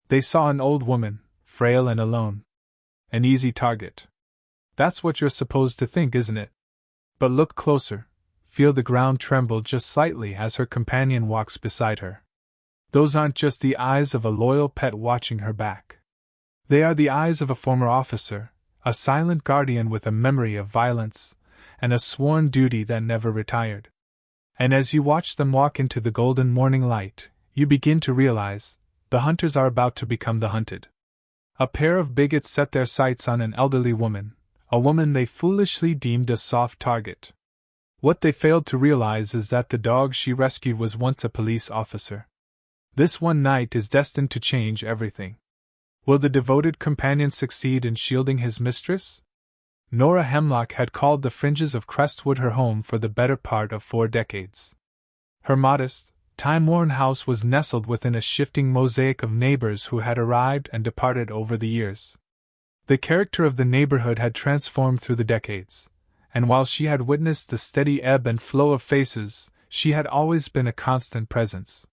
They saw an old woman, frail and alone. An easy target. That's what you're supposed to think, isn't it? But look closer. Feel the ground tremble just slightly as her companion walks beside her. Those aren't just the eyes of a loyal pet watching her back. They are the eyes of a former officer, a silent guardian with a memory of violence, and a sworn duty that never retired. And as you watch them walk into the golden morning light, you begin to realize the hunters are about to become the hunted. A pair of bigots set their sights on an elderly woman, a woman they foolishly deemed a soft target. What they failed to realize is that the dog she rescued was once a police officer. This one night is destined to change everything. Will the devoted companion succeed in shielding his mistress? Nora Hemlock had called the fringes of Crestwood her home for the better part of 4 decades. Her modest, time-worn house was nestled within a shifting mosaic of neighbors who had arrived and departed over the years. The character of the neighborhood had transformed through the decades, and while she had witnessed the steady ebb and flow of faces, she had always been a constant presence.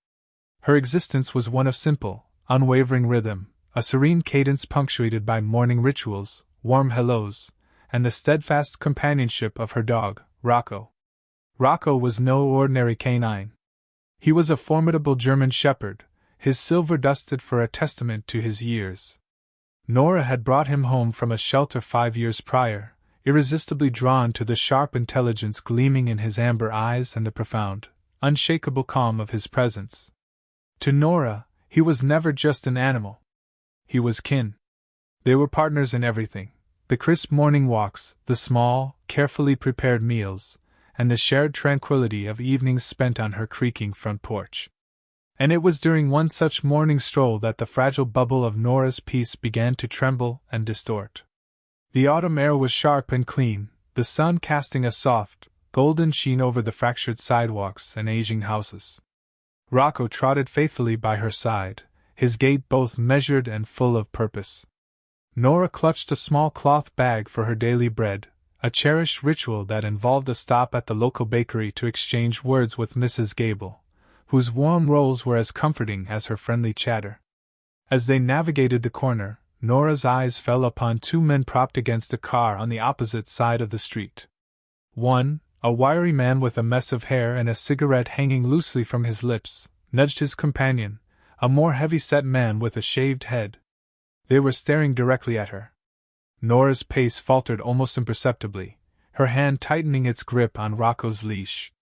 Her existence was one of simple, unwavering rhythm, a serene cadence punctuated by morning rituals, warm hellos, and the steadfast companionship of her dog, Rocco. Rocco was no ordinary canine. He was a formidable German shepherd, his silver dusted for a testament to his years. Nora had brought him home from a shelter 5 years prior, irresistibly drawn to the sharp intelligence gleaming in his amber eyes and the profound, unshakable calm of his presence. To Nora, he was never just an animal. He was kin. They were partners in everything: the crisp morning walks, the small, carefully prepared meals, and the shared tranquility of evenings spent on her creaking front porch. And it was during one such morning stroll that the fragile bubble of Nora's peace began to tremble and distort. The autumn air was sharp and clean, the sun casting a soft, golden sheen over the fractured sidewalks and aging houses. Rocco trotted faithfully by her side, his gait both measured and full of purpose. Nora clutched a small cloth bag for her daily bread, a cherished ritual that involved a stop at the local bakery to exchange words with Mrs. Gable, whose warm rolls were as comforting as her friendly chatter. As they navigated the corner, Nora's eyes fell upon 2 men propped against a car on the opposite side of the street. One, a wiry man with a mess of hair and a cigarette hanging loosely from his lips, nudged his companion, a more heavy-set man with a shaved head. They were staring directly at her. Nora's pace faltered almost imperceptibly, her hand tightening its grip on Rocco's leash.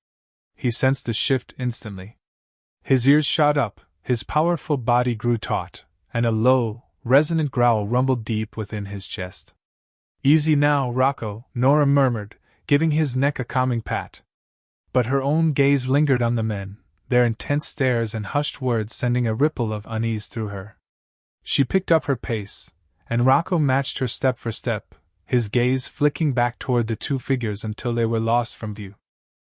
He sensed the shift instantly. His ears shot up, his powerful body grew taut, and a low, resonant growl rumbled deep within his chest. "Easy now, Rocco," Nora murmured, giving his neck a calming pat. But her own gaze lingered on the men, their intense stares and hushed words sending a ripple of unease through her. She picked up her pace, and Rocco matched her step for step, his gaze flicking back toward the 2 figures until they were lost from view.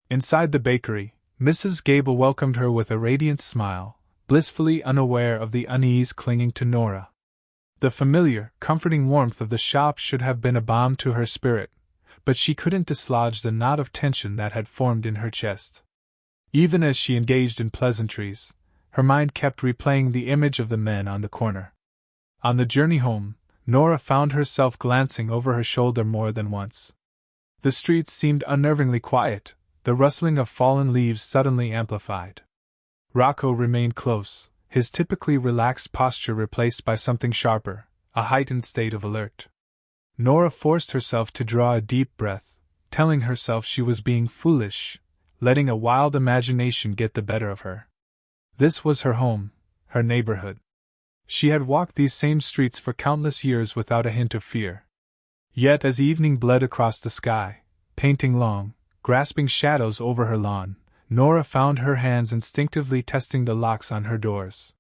Inside the bakery, Mrs. Gable welcomed her with a radiant smile, blissfully unaware of the unease clinging to Nora. The familiar, comforting warmth of the shop should have been a balm to her spirit, but she couldn't dislodge the knot of tension that had formed in her chest. Even as she engaged in pleasantries, her mind kept replaying the image of the men on the corner. On the journey home, Nora found herself glancing over her shoulder more than once. The streets seemed unnervingly quiet, the rustling of fallen leaves suddenly amplified. Rocco remained close, his typically relaxed posture replaced by something sharper, a heightened state of alert. Nora forced herself to draw a deep breath, telling herself she was being foolish, letting a wild imagination get the better of her. This was her home, her neighborhood. She had walked these same streets for countless years without a hint of fear. Yet as evening bled across the sky, painting long, grasping shadows over her lawn, Nora found her hands instinctively testing the locks on her doors.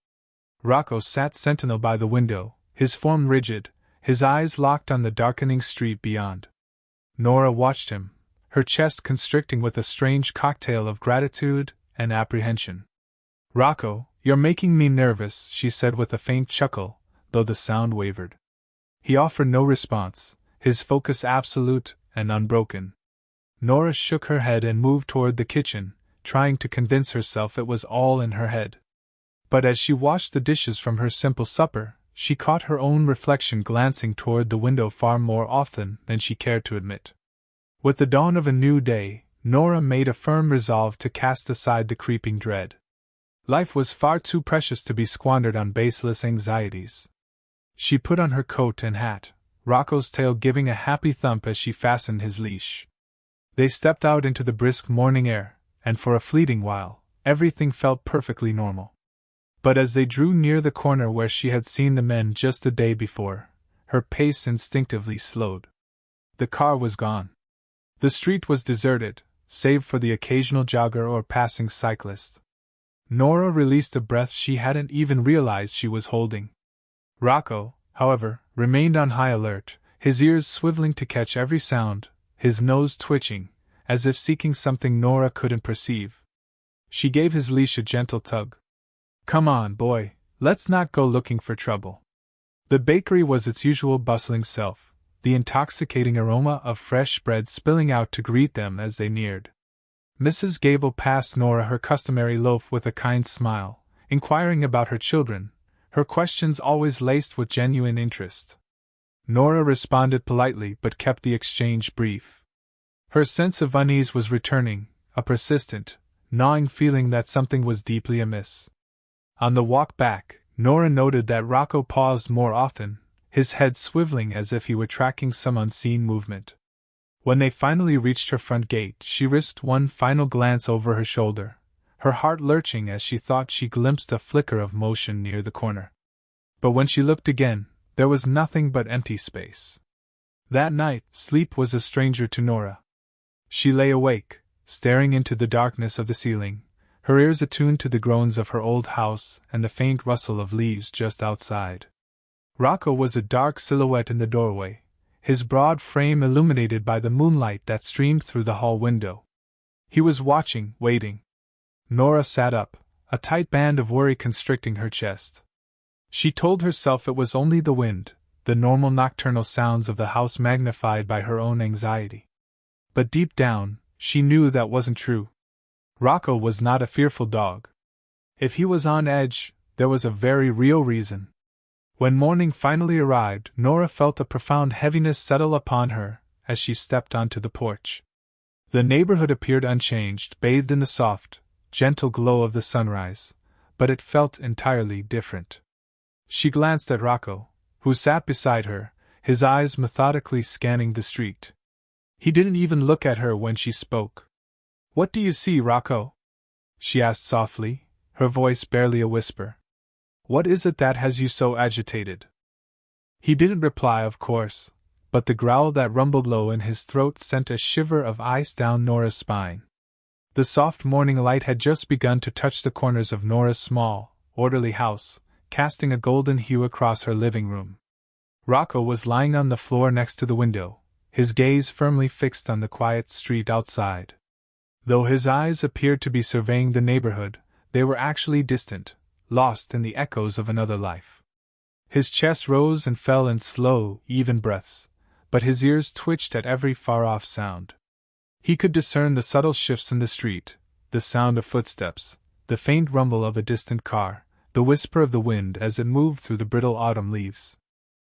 Rocco sat sentinel by the window, his form rigid, his eyes locked on the darkening street beyond. Nora watched him, her chest constricting with a strange cocktail of gratitude and apprehension. "Rocco, you're making me nervous," she said with a faint chuckle, though the sound wavered. He offered no response, his focus absolute and unbroken. Nora shook her head and moved toward the kitchen, trying to convince herself it was all in her head. But as she washed the dishes from her simple supper, she caught her own reflection glancing toward the window far more often than she cared to admit. With the dawn of a new day, Nora made a firm resolve to cast aside the creeping dread. Life was far too precious to be squandered on baseless anxieties. She put on her coat and hat, Rocco's tail giving a happy thump as she fastened his leash. They stepped out into the brisk morning air, and for a fleeting while, everything felt perfectly normal. But as they drew near the corner where she had seen the men just the day before, her pace instinctively slowed. The car was gone. The street was deserted, save for the occasional jogger or passing cyclist. Nora released a breath she hadn't even realized she was holding. Rocco, however, remained on high alert, his ears swiveling to catch every sound, his nose twitching, as if seeking something Nora couldn't perceive. She gave his leash a gentle tug. "Come on, boy, let's not go looking for trouble." The bakery was its usual bustling self, the intoxicating aroma of fresh bread spilling out to greet them as they neared. Mrs. Gable passed Nora her customary loaf with a kind smile, inquiring about her children, her questions always laced with genuine interest. Nora responded politely but kept the exchange brief. Her sense of unease was returning, a persistent, gnawing feeling that something was deeply amiss. On the walk back, Nora noted that Rocco paused more often, his head swiveling as if he were tracking some unseen movement. When they finally reached her front gate, she risked one final glance over her shoulder, her heart lurching as she thought she glimpsed a flicker of motion near the corner. But when she looked again, there was nothing but empty space. That night, sleep was a stranger to Nora. She lay awake, staring into the darkness of the ceiling, her ears attuned to the groans of her old house and the faint rustle of leaves just outside. Rocco was a dark silhouette in the doorway, his broad frame illuminated by the moonlight that streamed through the hall window. He was watching, waiting. Nora sat up, a tight band of worry constricting her chest. She told herself it was only the wind, the normal nocturnal sounds of the house magnified by her own anxiety. But deep down, she knew that wasn't true. Rocco was not a fearful dog. If he was on edge, there was a very real reason. When morning finally arrived, Nora felt a profound heaviness settle upon her as she stepped onto the porch. The neighborhood appeared unchanged, bathed in the soft, gentle glow of the sunrise, but it felt entirely different. She glanced at Rocco, who sat beside her, his eyes methodically scanning the street. He didn't even look at her when she spoke. "What do you see, Rocco?" she asked softly, her voice barely a whisper. "What is it that has you so agitated?" He didn't reply, of course, but the growl that rumbled low in his throat sent a shiver of ice down Nora's spine. The soft morning light had just begun to touch the corners of Nora's small, orderly house, casting a golden hue across her living room. Rocco was lying on the floor next to the window, his gaze firmly fixed on the quiet street outside. Though his eyes appeared to be surveying the neighborhood, they were actually distant, lost in the echoes of another life. His chest rose and fell in slow, even breaths, but his ears twitched at every far-off sound. He could discern the subtle shifts in the street, the sound of footsteps, the faint rumble of a distant car, the whisper of the wind as it moved through the brittle autumn leaves.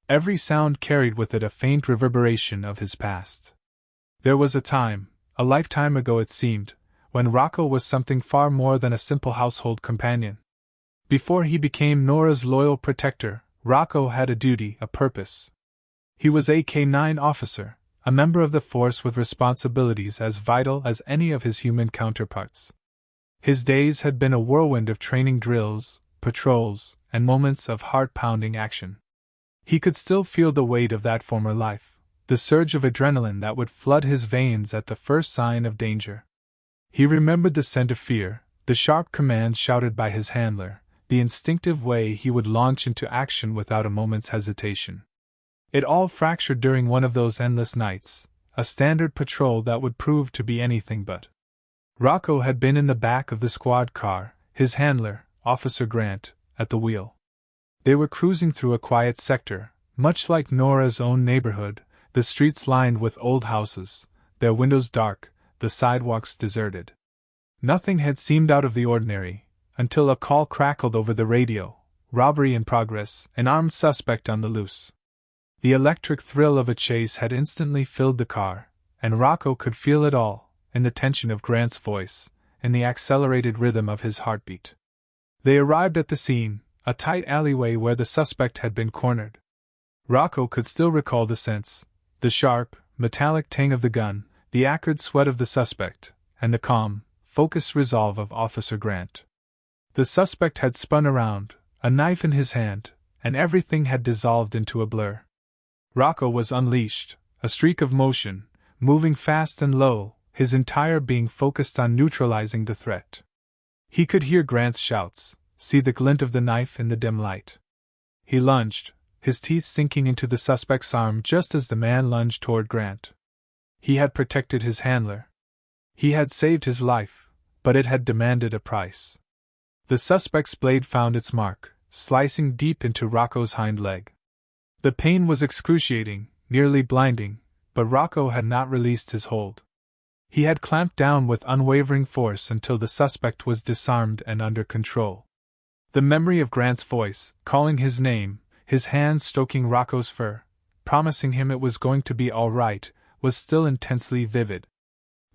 Every sound carried with it a faint reverberation of his past. There was a time, a lifetime ago it seemed, when Rocco was something far more than a simple household companion. Before he became Nora's loyal protector, Rocco had a duty, a purpose. He was a K-9 officer, a member of the force with responsibilities as vital as any of his human counterparts. His days had been a whirlwind of training drills, patrols, and moments of heart-pounding action. He could still feel the weight of that former life, the surge of adrenaline that would flood his veins at the first sign of danger. He remembered the scent of fear, the sharp commands shouted by his handler, the instinctive way he would launch into action without a moment's hesitation. It all fractured during one of those endless nights, a standard patrol that would prove to be anything but. Rocco had been in the back of the squad car, his handler, Officer Grant, at the wheel. They were cruising through a quiet sector, much like Nora's own neighborhood, the streets lined with old houses, their windows dark, the sidewalks deserted. Nothing had seemed out of the ordinary, until a call crackled over the radio: robbery in progress, an armed suspect on the loose. The electric thrill of a chase had instantly filled the car, and Rocco could feel it all, in the tension of Grant's voice, in the accelerated rhythm of his heartbeat. They arrived at the scene, a tight alleyway where the suspect had been cornered. Rocco could still recall the scents: the sharp, metallic tang of the gun, the acrid sweat of the suspect, and the calm, focused resolve of Officer Grant. The suspect had spun around, a knife in his hand, and everything had dissolved into a blur. Rocco was unleashed, a streak of motion, moving fast and low, his entire being focused on neutralizing the threat. He could hear Grant's shouts, see the glint of the knife in the dim light. He lunged, his teeth sinking into the suspect's arm just as the man lunged toward Grant. He had protected his handler. He had saved his life, but it had demanded a price. The suspect's blade found its mark, slicing deep into Rocco's hind leg. The pain was excruciating, nearly blinding, but Rocco had not released his hold. He had clamped down with unwavering force until the suspect was disarmed and under control. The memory of Grant's voice, calling his name, his hands stroking Rocco's fur, promising him it was going to be all right, was still intensely vivid.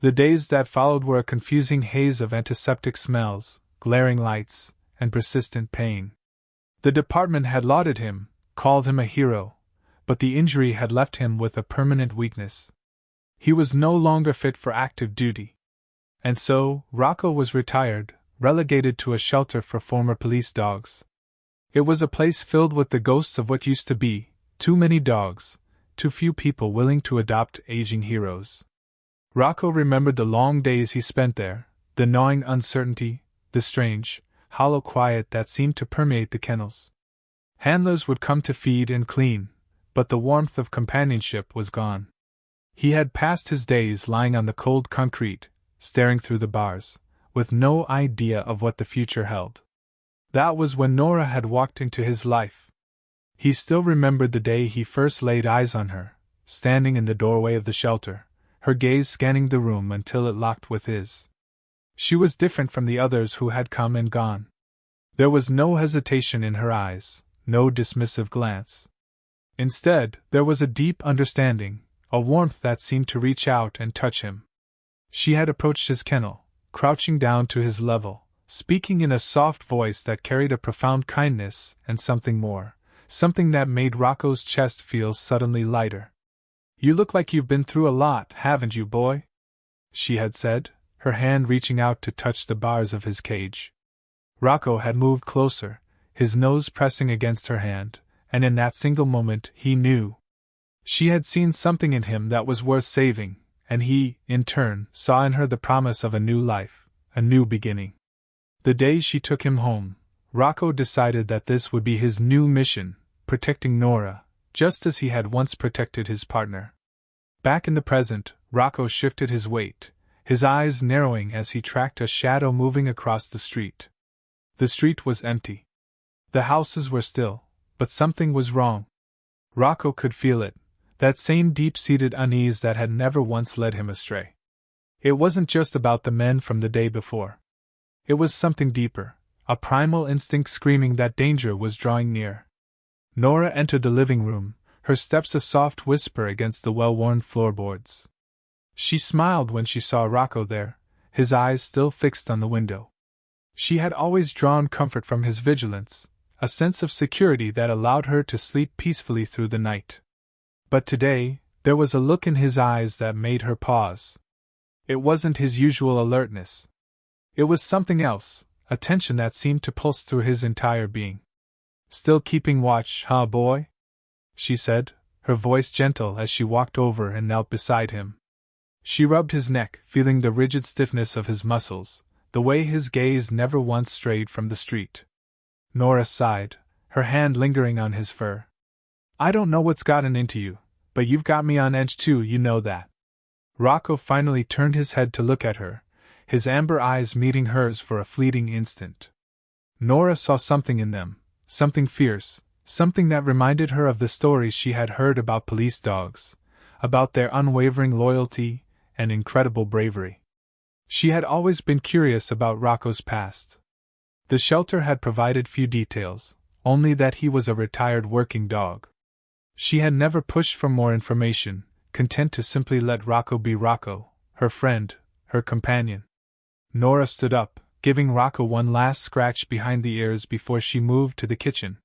The days that followed were a confusing haze of antiseptic smells, glaring lights, and persistent pain. The department had lauded him, called him a hero, but the injury had left him with a permanent weakness. He was no longer fit for active duty. And so, Rocco was retired, relegated to a shelter for former police dogs. It was a place filled with the ghosts of what used to be: too many dogs, too few people willing to adopt aging heroes. Rocco remembered the long days he spent there, the gnawing uncertainty, the strange, hollow quiet that seemed to permeate the kennels. Handlers would come to feed and clean, but the warmth of companionship was gone. He had passed his days lying on the cold concrete, staring through the bars, with no idea of what the future held. That was when Nora had walked into his life. He still remembered the day he first laid eyes on her, standing in the doorway of the shelter, her gaze scanning the room until it locked with his. She was different from the others who had come and gone. There was no hesitation in her eyes, no dismissive glance. Instead, there was a deep understanding, a warmth that seemed to reach out and touch him. She had approached his kennel, crouching down to his level, speaking in a soft voice that carried a profound kindness and something more, something that made Rocco's chest feel suddenly lighter. "You look like you've been through a lot, haven't you, boy?" she had said, her hand reaching out to touch the bars of his cage. Rocco had moved closer, his nose pressing against her hand, and in that single moment he knew. She had seen something in him that was worth saving, and he, in turn, saw in her the promise of a new life, a new beginning. The day she took him home, Rocco decided that this would be his new mission, protecting Nora, just as he had once protected his partner. Back in the present, Rocco shifted his weight, his eyes narrowing as he tracked a shadow moving across the street. The street was empty. The houses were still, but something was wrong. Rocco could feel it, that same deep-seated unease that had never once led him astray. It wasn't just about the men from the day before. It was something deeper, a primal instinct screaming that danger was drawing near. Nora entered the living room, her steps a soft whisper against the well-worn floorboards. She smiled when she saw Rocco there, his eyes still fixed on the window. She had always drawn comfort from his vigilance, a sense of security that allowed her to sleep peacefully through the night. But today, there was a look in his eyes that made her pause. It wasn't his usual alertness. It was something else, a tension that seemed to pulse through his entire being. "Still keeping watch, huh, boy?" she said, her voice gentle as she walked over and knelt beside him. She rubbed his neck, feeling the rigid stiffness of his muscles, the way his gaze never once strayed from the street. Nora sighed, her hand lingering on his fur. "I don't know what's gotten into you, but you've got me on edge too, you know that." Rocco finally turned his head to look at her, his amber eyes meeting hers for a fleeting instant. Nora saw something in them, something fierce, something that reminded her of the stories she had heard about police dogs, about their unwavering loyalty and incredible bravery. She had always been curious about Rocco's past. The shelter had provided few details, only that he was a retired working dog. She had never pushed for more information, content to simply let Rocco be Rocco, her friend, her companion. Nora stood up, giving Rocco one last scratch behind the ears before she moved to the kitchen.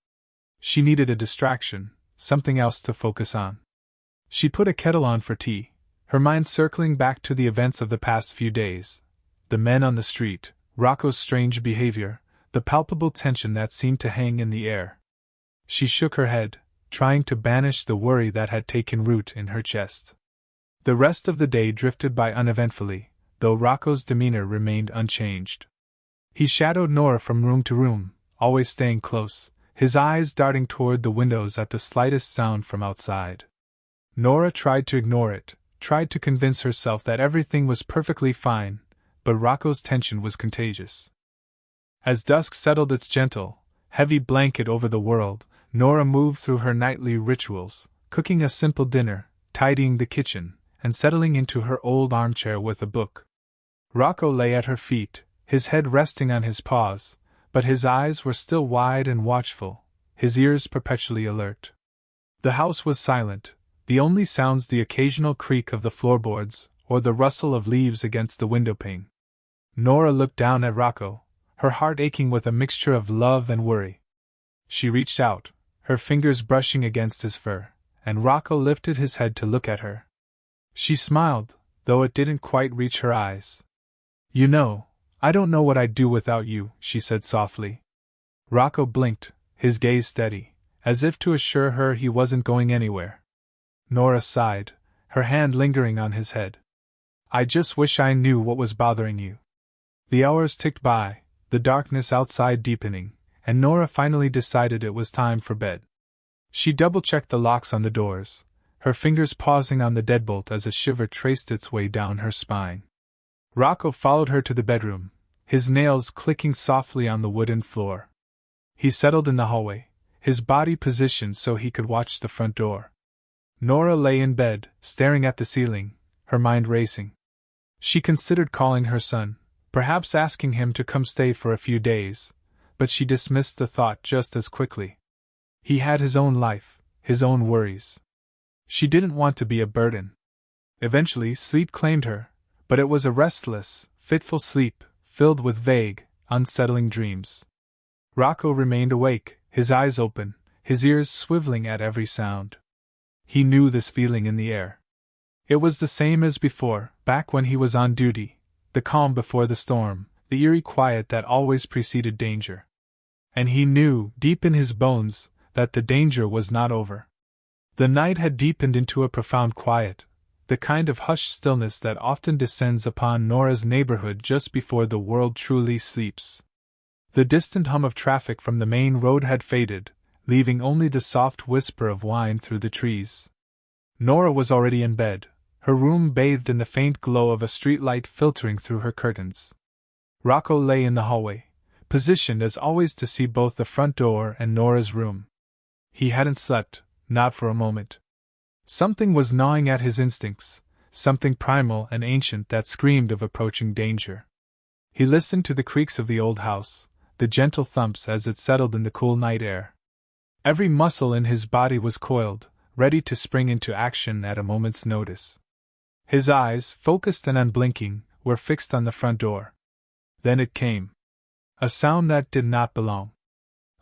She needed a distraction, something else to focus on. She put a kettle on for tea, her mind circling back to the events of the past few days. The men on the street, Rocco's strange behavior, the palpable tension that seemed to hang in the air. She shook her head, trying to banish the worry that had taken root in her chest. The rest of the day drifted by uneventfully, though Rocco's demeanor remained unchanged. He shadowed Nora from room to room, always staying close, his eyes darting toward the windows at the slightest sound from outside. Nora tried to ignore it, tried to convince herself that everything was perfectly fine, but Rocco's tension was contagious. As dusk settled its gentle, heavy blanket over the world, Nora moved through her nightly rituals, cooking a simple dinner, tidying the kitchen, and settling into her old armchair with a book. Rocco lay at her feet, his head resting on his paws, but his eyes were still wide and watchful, his ears perpetually alert. The house was silent, the only sounds the occasional creak of the floorboards or the rustle of leaves against the windowpane. Nora looked down at Rocco, her heart aching with a mixture of love and worry. She reached out, her fingers brushing against his fur, and Rocco lifted his head to look at her. She smiled, though it didn't quite reach her eyes. "You know, I don't know what I'd do without you," she said softly. Rocco blinked, his gaze steady, as if to assure her he wasn't going anywhere. Nora sighed, her hand lingering on his head. "I just wish I knew what was bothering you." The hours ticked by, the darkness outside deepening, and Nora finally decided it was time for bed. She double-checked the locks on the doors, her fingers pausing on the deadbolt as a shiver traced its way down her spine. Rocco followed her to the bedroom, his nails clicking softly on the wooden floor. He settled in the hallway, his body positioned so he could watch the front door. Nora lay in bed, staring at the ceiling, her mind racing. She considered calling her son, perhaps asking him to come stay for a few days, but she dismissed the thought just as quickly. He had his own life, his own worries. She didn't want to be a burden. Eventually, sleep claimed her, but it was a restless, fitful sleep, filled with vague, unsettling dreams. Rocco remained awake, his eyes open, his ears swiveling at every sound. He knew this feeling in the air. It was the same as before, back when he was on duty, the calm before the storm, the eerie quiet that always preceded danger. And he knew, deep in his bones, that the danger was not over. The night had deepened into a profound quiet, the kind of hushed stillness that often descends upon Nora's neighborhood just before the world truly sleeps. The distant hum of traffic from the main road had faded, leaving only the soft whisper of wind through the trees. Nora was already in bed, her room bathed in the faint glow of a streetlight filtering through her curtains. Rocco lay in the hallway, positioned as always to see both the front door and Nora's room. He hadn't slept, not for a moment. Something was gnawing at his instincts, something primal and ancient that screamed of approaching danger. He listened to the creaks of the old house, the gentle thumps as it settled in the cool night air. Every muscle in his body was coiled, ready to spring into action at a moment's notice. His eyes, focused and unblinking, were fixed on the front door. Then it came. A sound that did not belong.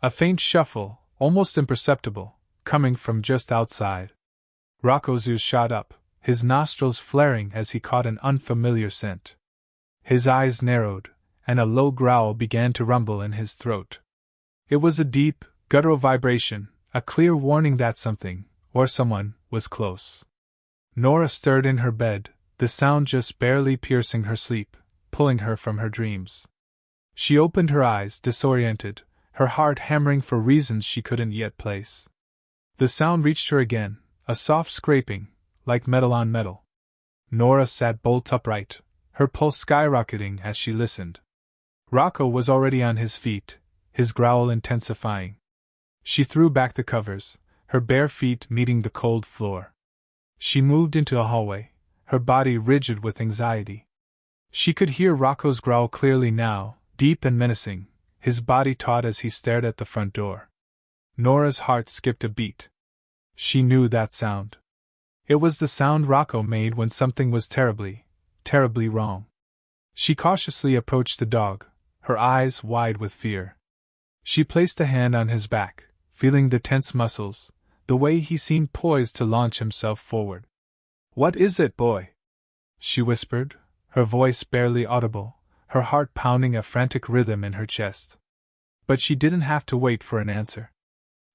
A faint shuffle, almost imperceptible, coming from just outside. Rocco's ears shot up, his nostrils flaring as he caught an unfamiliar scent. His eyes narrowed, and a low growl began to rumble in his throat. It was a deep, guttural vibration, a clear warning that something, or someone, was close. Nora stirred in her bed, the sound just barely piercing her sleep, pulling her from her dreams. She opened her eyes, disoriented, her heart hammering for reasons she couldn't yet place. The sound reached her again, a soft scraping, like metal on metal. Nora sat bolt upright, her pulse skyrocketing as she listened. Rocco was already on his feet, his growl intensifying. She threw back the covers, her bare feet meeting the cold floor. She moved into a hallway, her body rigid with anxiety. She could hear Rocco's growl clearly now, deep and menacing, his body taut as he stared at the front door. Nora's heart skipped a beat. She knew that sound. It was the sound Rocco made when something was terribly, terribly wrong. She cautiously approached the dog, her eyes wide with fear. She placed a hand on his back, feeling the tense muscles, the way he seemed poised to launch himself forward. "What is it, boy?" she whispered, her voice barely audible, her heart pounding a frantic rhythm in her chest. But she didn't have to wait for an answer.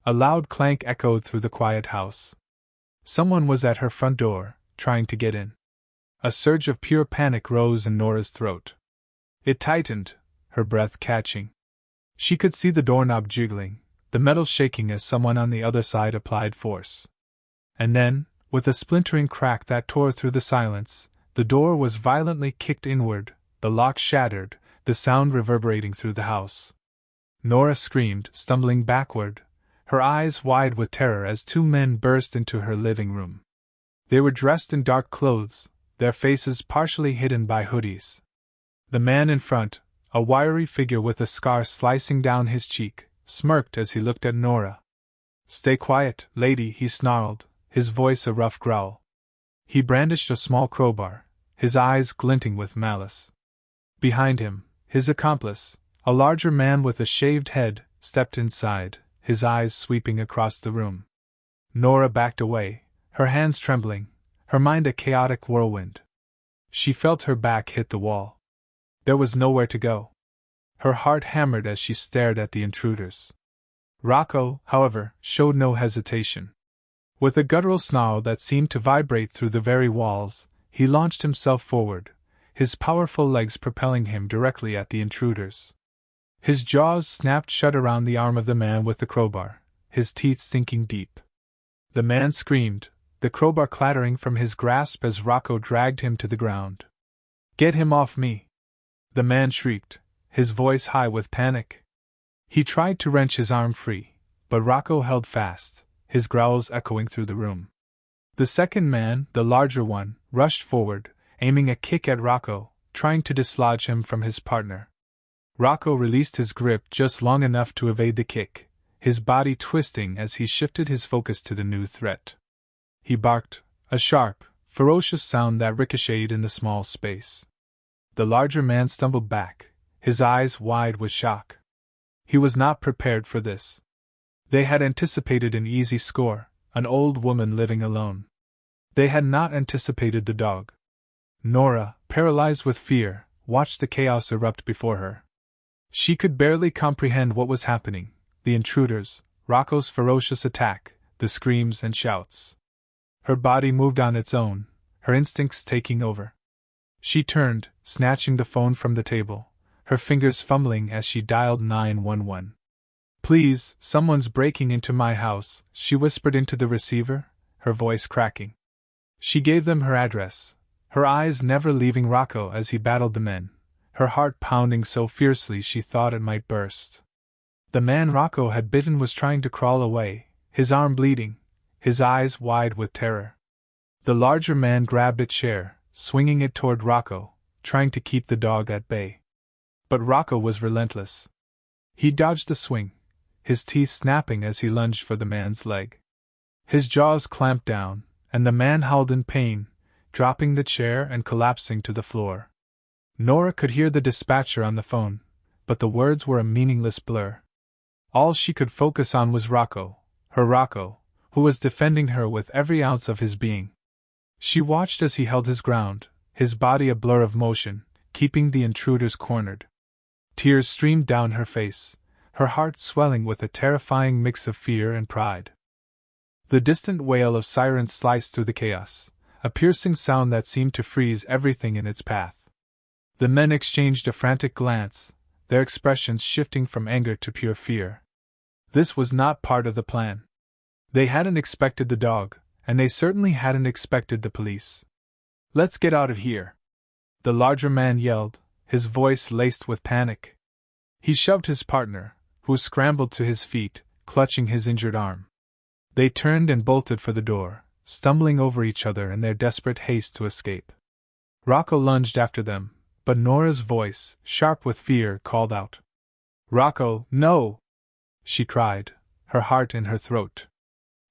A loud clank echoed through the quiet house. Someone was at her front door, trying to get in. A surge of pure panic rose in Nora's throat. It tightened, her breath catching. She could see the doorknob jiggling, the metal shaking as someone on the other side applied force. And then, with a splintering crack that tore through the silence, the door was violently kicked inward, the lock shattered, the sound reverberating through the house. Nora screamed, stumbling backward, her eyes wide with terror as two men burst into her living room. They were dressed in dark clothes, their faces partially hidden by hoodies. The man in front, a wiry figure with a scar slicing down his cheek, smirked as he looked at Nora. "Stay quiet, lady," he snarled, his voice a rough growl. He brandished a small crowbar, his eyes glinting with malice. Behind him, his accomplice, a larger man with a shaved head, stepped inside, his eyes sweeping across the room. Nora backed away, her hands trembling, her mind a chaotic whirlwind. She felt her back hit the wall. There was nowhere to go. Her heart hammered as she stared at the intruders. Rocco, however, showed no hesitation. With a guttural snarl that seemed to vibrate through the very walls, he launched himself forward, his powerful legs propelling him directly at the intruders. His jaws snapped shut around the arm of the man with the crowbar, his teeth sinking deep. The man screamed, the crowbar clattering from his grasp as Rocco dragged him to the ground. "Get him off me!" the man shrieked, his voice high with panic. He tried to wrench his arm free, but Rocco held fast, his growls echoing through the room. The second man, the larger one, rushed forward, aiming a kick at Rocco, trying to dislodge him from his partner. Rocco released his grip just long enough to evade the kick, his body twisting as he shifted his focus to the new threat. He barked, a sharp, ferocious sound that ricocheted in the small space. The larger man stumbled back, his eyes wide with shock. He was not prepared for this. They had anticipated an easy score, an old woman living alone. They had not anticipated the dog. Nora, paralyzed with fear, watched the chaos erupt before her. She could barely comprehend what was happening, the intruders, Rocco's ferocious attack, the screams and shouts. Her body moved on its own, her instincts taking over. She turned, snatching the phone from the table, her fingers fumbling as she dialed 911. "Please, someone's breaking into my house," she whispered into the receiver, her voice cracking. She gave them her address, her eyes never leaving Rocco as he battled the men, her heart pounding so fiercely she thought it might burst. The man Rocco had bitten was trying to crawl away, his arm bleeding, his eyes wide with terror. The larger man grabbed a chair, swinging it toward Rocco, trying to keep the dog at bay. But Rocco was relentless. He dodged the swing, his teeth snapping as he lunged for the man's leg. His jaws clamped down, and the man howled in pain, dropping the chair and collapsing to the floor. Nora could hear the dispatcher on the phone, but the words were a meaningless blur. All she could focus on was Rocco, her Rocco, who was defending her with every ounce of his being. She watched as he held his ground, his body a blur of motion, keeping the intruders cornered. Tears streamed down her face, her heart swelling with a terrifying mix of fear and pride. The distant wail of sirens sliced through the chaos, a piercing sound that seemed to freeze everything in its path. The men exchanged a frantic glance, their expressions shifting from anger to pure fear. This was not part of the plan. They hadn't expected the dog, and they certainly hadn't expected the police. "Let's get out of here!" the larger man yelled, his voice laced with panic. He shoved his partner, who scrambled to his feet, clutching his injured arm. They turned and bolted for the door, stumbling over each other in their desperate haste to escape. Rocco lunged after them, but Nora's voice, sharp with fear, called out, Rocco, no! She cried, her heart in her throat.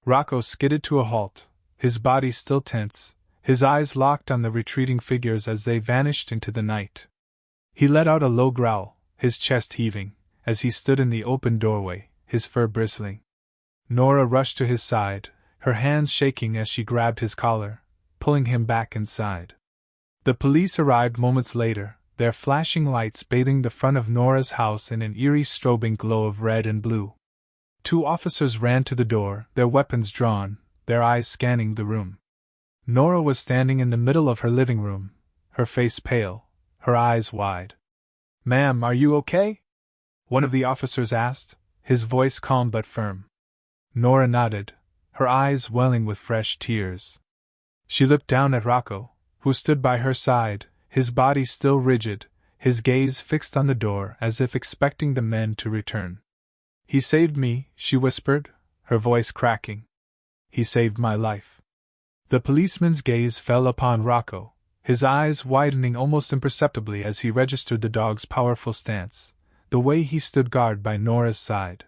Rocco skidded to a halt, his body still tense, his eyes locked on the retreating figures as they vanished into the night. He let out a low growl, his chest heaving, as he stood in the open doorway, his fur bristling. Nora rushed to his side, her hands shaking as she grabbed his collar, pulling him back inside. The police arrived moments later, their flashing lights bathing the front of Nora's house in an eerie strobing glow of red and blue. 2 officers ran to the door, their weapons drawn, their eyes scanning the room. Nora was standing in the middle of her living room, her face pale, her eyes wide. "Ma'am, are you okay?" one of the officers asked, his voice calm but firm. Nora nodded, her eyes welling with fresh tears. She looked down at Rocco, who stood by her side, his body still rigid, his gaze fixed on the door as if expecting the men to return. "He saved me," she whispered, her voice cracking. "He saved my life." The policeman's gaze fell upon Rocco, his eyes widening almost imperceptibly as he registered the dog's powerful stance, the way he stood guard by Nora's side.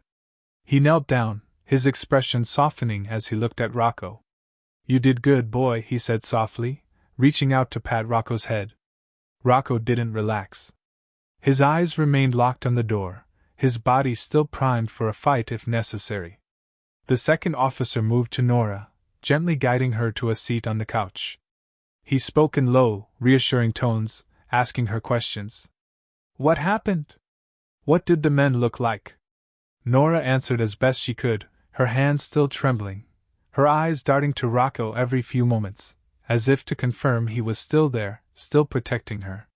He knelt down, his expression softening as he looked at Rocco. "You did good, boy," he said softly, reaching out to pat Rocco's head. Rocco didn't relax. His eyes remained locked on the door, his body still primed for a fight if necessary. The second officer moved to Nora, gently guiding her to a seat on the couch. He spoke in low, reassuring tones, asking her questions. "What happened? What did the men look like?" Nora answered as best she could, her hands still trembling, her eyes darting to Rocco every few moments, as if to confirm he was still there, still protecting her.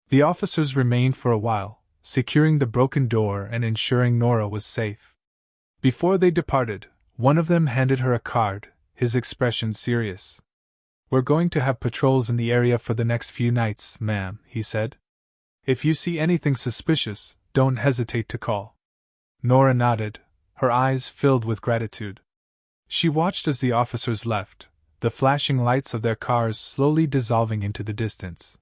The officers remained for a while, securing the broken door and ensuring Nora was safe. Before they departed, one of them handed her a card, his expression serious. "We're going to have patrols in the area for the next few nights, ma'am," he said. "If you see anything suspicious, don't hesitate to call." Nora nodded, her eyes filled with gratitude. She watched as the officers left, the flashing lights of their cars slowly dissolving into the distance.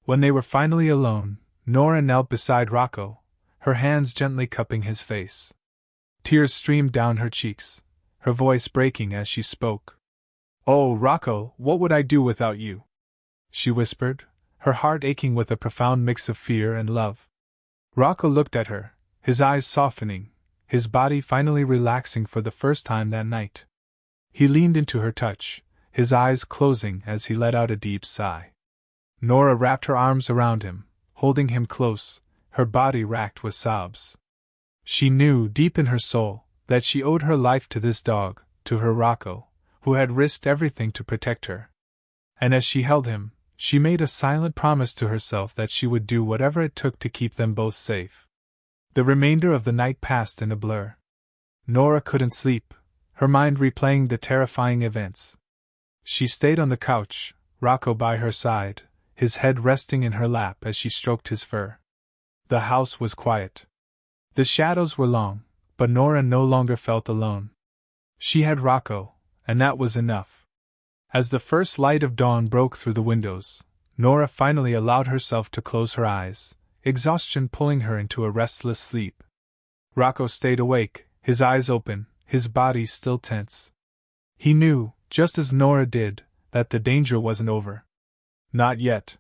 When they were finally alone, Nora knelt beside Rocco, her hands gently cupping his face. Tears streamed down her cheeks, her voice breaking as she spoke. "Oh, Rocco, what would I do without you?" she whispered, her heart aching with a profound mix of fear and love. Rocco looked at her, his eyes softening, his body finally relaxing for the first time that night. He leaned into her touch, his eyes closing as he let out a deep sigh. Nora wrapped her arms around him, holding him close, her body racked with sobs. She knew, deep in her soul, that she owed her life to this dog, to her Rocco, who had risked everything to protect her. And as she held him, she made a silent promise to herself that she would do whatever it took to keep them both safe. The remainder of the night passed in a blur. Nora couldn't sleep, her mind replaying the terrifying events. She stayed on the couch, Rocco by her side, his head resting in her lap as she stroked his fur. The house was quiet. The shadows were long, but Nora no longer felt alone. She had Rocco, and that was enough. As the first light of dawn broke through the windows, Nora finally allowed herself to close her eyes, exhaustion pulling her into a restless sleep. Rocco stayed awake, his eyes open, his body still tense. He knew, just as Nora did, that the danger wasn't over. Not yet.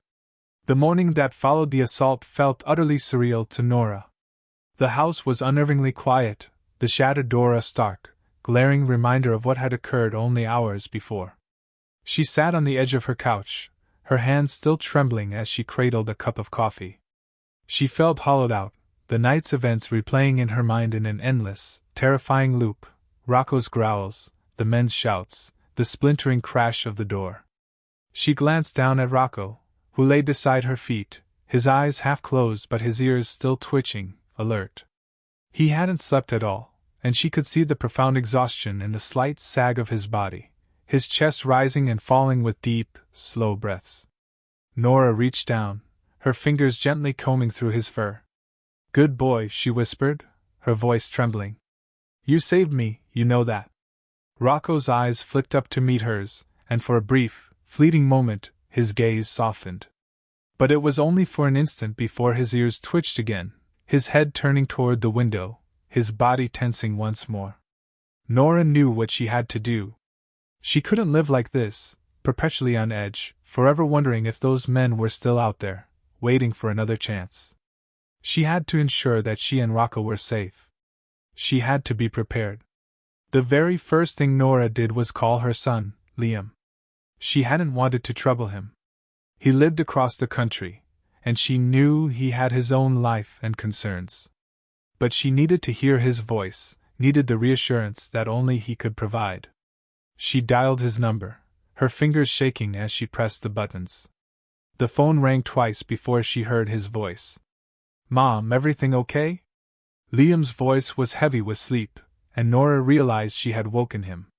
The morning that followed the assault felt utterly surreal to Nora. The house was unnervingly quiet, the shattered door a stark, glaring reminder of what had occurred only hours before. She sat on the edge of her couch, her hands still trembling as she cradled a cup of coffee. She felt hollowed out, the night's events replaying in her mind in an endless, terrifying loop, Rocco's growls, the men's shouts, the splintering crash of the door. She glanced down at Rocco, who lay beside her feet, his eyes half closed but his ears still twitching, alert. He hadn't slept at all, and she could see the profound exhaustion in the slight sag of his body, his chest rising and falling with deep, slow breaths. Nora reached down, her fingers gently combing through his fur. "Good boy," she whispered, her voice trembling. "You saved me, you know that." Rocco's eyes flicked up to meet hers, and for a brief, fleeting moment, his gaze softened. But it was only for an instant before his ears twitched again, his head turning toward the window, his body tensing once more. Nora knew what she had to do. She couldn't live like this, perpetually on edge, forever wondering if those men were still out there, waiting for another chance. She had to ensure that she and Rocco were safe. She had to be prepared. The very first thing Nora did was call her son, Liam. She hadn't wanted to trouble him. He lived across the country, and she knew he had his own life and concerns. But she needed to hear his voice, needed the reassurance that only he could provide. She dialed his number, her fingers shaking as she pressed the buttons. The phone rang twice before she heard his voice. "Mom, everything okay?" Liam's voice was heavy with sleep, and Nora realized she had woken him.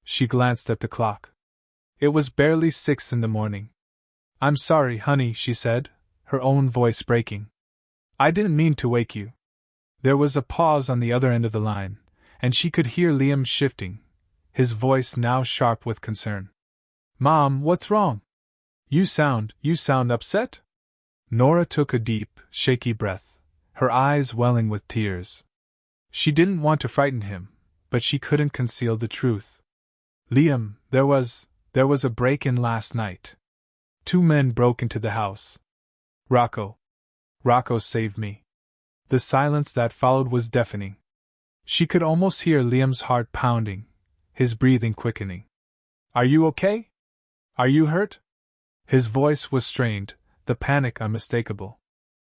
She glanced at the clock. It was barely 6 in the morning. "I'm sorry, honey," she said, her own voice breaking. "I didn't mean to wake you." There was a pause on the other end of the line, and she could hear Liam shifting, his voice now sharp with concern. "Mom, what's wrong? You sound upset?" Nora took a deep, shaky breath, her eyes welling with tears. She didn't want to frighten him, but she couldn't conceal the truth. "Liam, there was a break-in last night. 2 men broke into the house. Rocco saved me." The silence that followed was deafening. She could almost hear Liam's heart pounding, his breathing quickening. "Are you okay? Are you hurt?" His voice was strained, the panic unmistakable.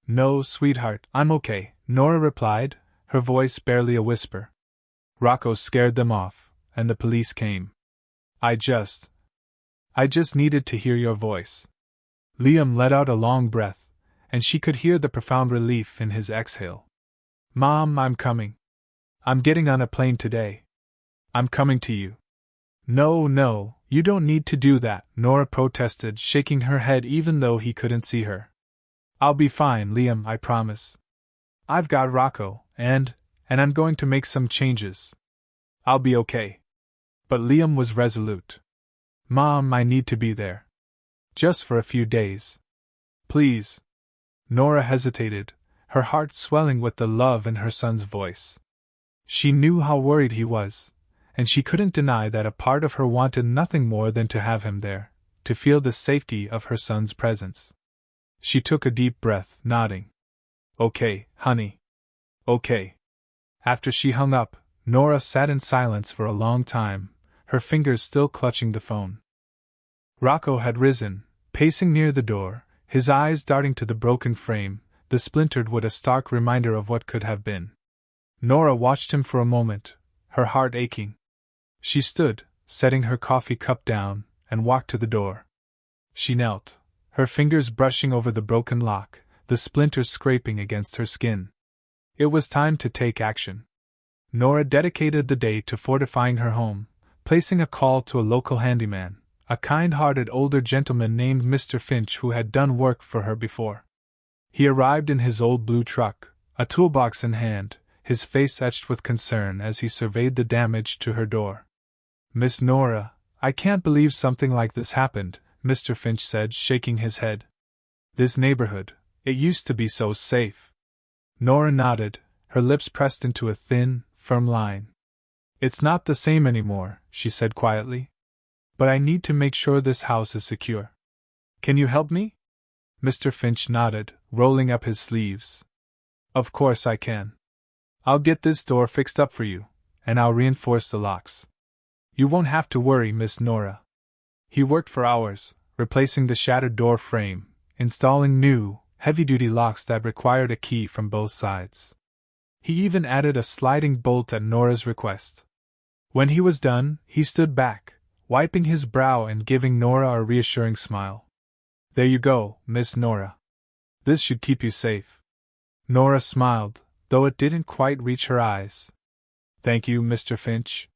"No, sweetheart, I'm okay," Nora replied, her voice barely a whisper. "Rocco scared them off, and the police came. I just needed to hear your voice." Liam let out a long breath, and she could hear the profound relief in his exhale. "Mom, I'm coming. I'm getting on a plane today. I'm coming to you." No, you don't need to do that," Nora protested, shaking her head even though he couldn't see her. "I'll be fine, Liam, I promise. I've got Rocco, and I'm going to make some changes. I'll be okay." But Liam was resolute. "Mom, I need to be there. Just for a few days. Please." Nora hesitated, her heart swelling with the love in her son's voice. She knew how worried he was, and she couldn't deny that a part of her wanted nothing more than to have him there, to feel the safety of her son's presence. She took a deep breath, nodding. "Okay, honey. Okay." After she hung up, Nora sat in silence for a long time, her fingers still clutching the phone. Rocco had risen, pacing near the door, his eyes darting to the broken frame, the splintered wood a stark reminder of what could have been. Nora watched him for a moment, her heart aching. She stood, setting her coffee cup down, and walked to the door. She knelt, her fingers brushing over the broken lock, the splinters scraping against her skin. It was time to take action. Nora dedicated the day to fortifying her home, placing a call to a local handyman, a kind-hearted older gentleman named Mr. Finch who had done work for her before. He arrived in his old blue truck, a toolbox in hand, his face etched with concern as he surveyed the damage to her door. "Miss Nora, I can't believe something like this happened," Mr. Finch said, shaking his head. "This neighborhood, it used to be so safe." Nora nodded, her lips pressed into a thin, firm line. "It's not the same anymore," she said quietly. "But I need to make sure this house is secure. Can you help me?" Mr. Finch nodded, rolling up his sleeves. "Of course I can. I'll get this door fixed up for you, and I'll reinforce the locks. You won't have to worry, Miss Nora." He worked for hours, replacing the shattered door frame, installing new, heavy-duty locks that required a key from both sides. He even added a sliding bolt at Nora's request. When he was done, he stood back, wiping his brow and giving Nora a reassuring smile. "There you go, Miss Nora. This should keep you safe." Nora smiled, though it didn't quite reach her eyes. "Thank you, Mr. Finch.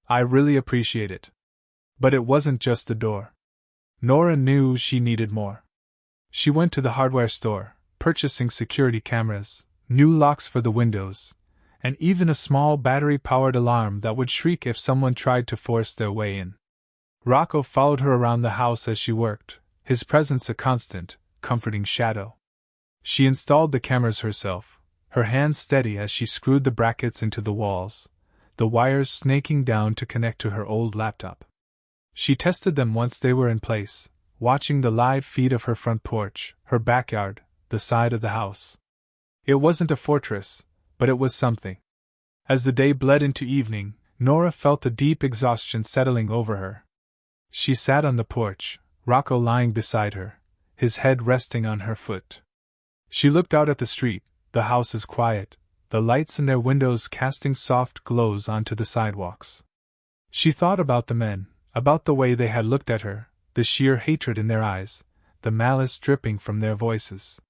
I really appreciate it." But it wasn't just the door. Nora knew she needed more. She went to the hardware store, purchasing security cameras, new locks for the windows, and even a small battery-powered alarm that would shriek if someone tried to force their way in. Rocco followed her around the house as she worked, his presence a constant, comforting shadow. She installed the cameras herself, her hands steady as she screwed the brackets into the walls, the wires snaking down to connect to her old laptop. She tested them once they were in place, watching the live feed of her front porch, her backyard, the side of the house. It wasn't a fortress, but it was something. As the day bled into evening, Nora felt a deep exhaustion settling over her. She sat on the porch, Rocco lying beside her, his head resting on her foot. She looked out at the street. The house is quiet, the lights in their windows casting soft glows onto the sidewalks. She thought about the men, about the way they had looked at her, the sheer hatred in their eyes, the malice dripping from their voices.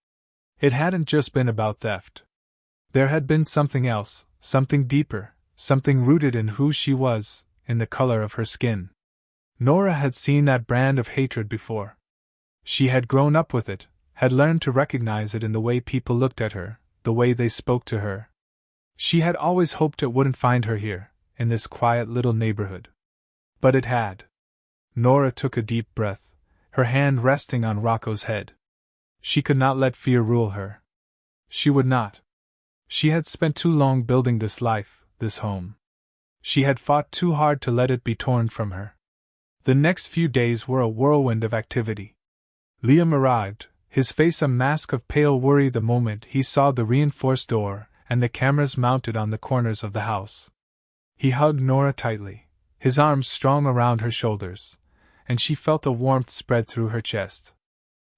It hadn't just been about theft. There had been something else, something deeper, something rooted in who she was, in the color of her skin. Nora had seen that brand of hatred before. She had grown up with it, had learned to recognize it in the way people looked at her, the way they spoke to her. She had always hoped it wouldn't find her here, in this quiet little neighborhood. But it had. Nora took a deep breath, her hand resting on Rocco's head. She could not let fear rule her. She would not. She had spent too long building this life, this home. She had fought too hard to let it be torn from her. The next few days were a whirlwind of activity. Liam arrived, his face a mask of pale worry the moment he saw the reinforced door and the cameras mounted on the corners of the house. He hugged Nora tightly, his arms strong around her shoulders, and she felt a warmth spread through her chest.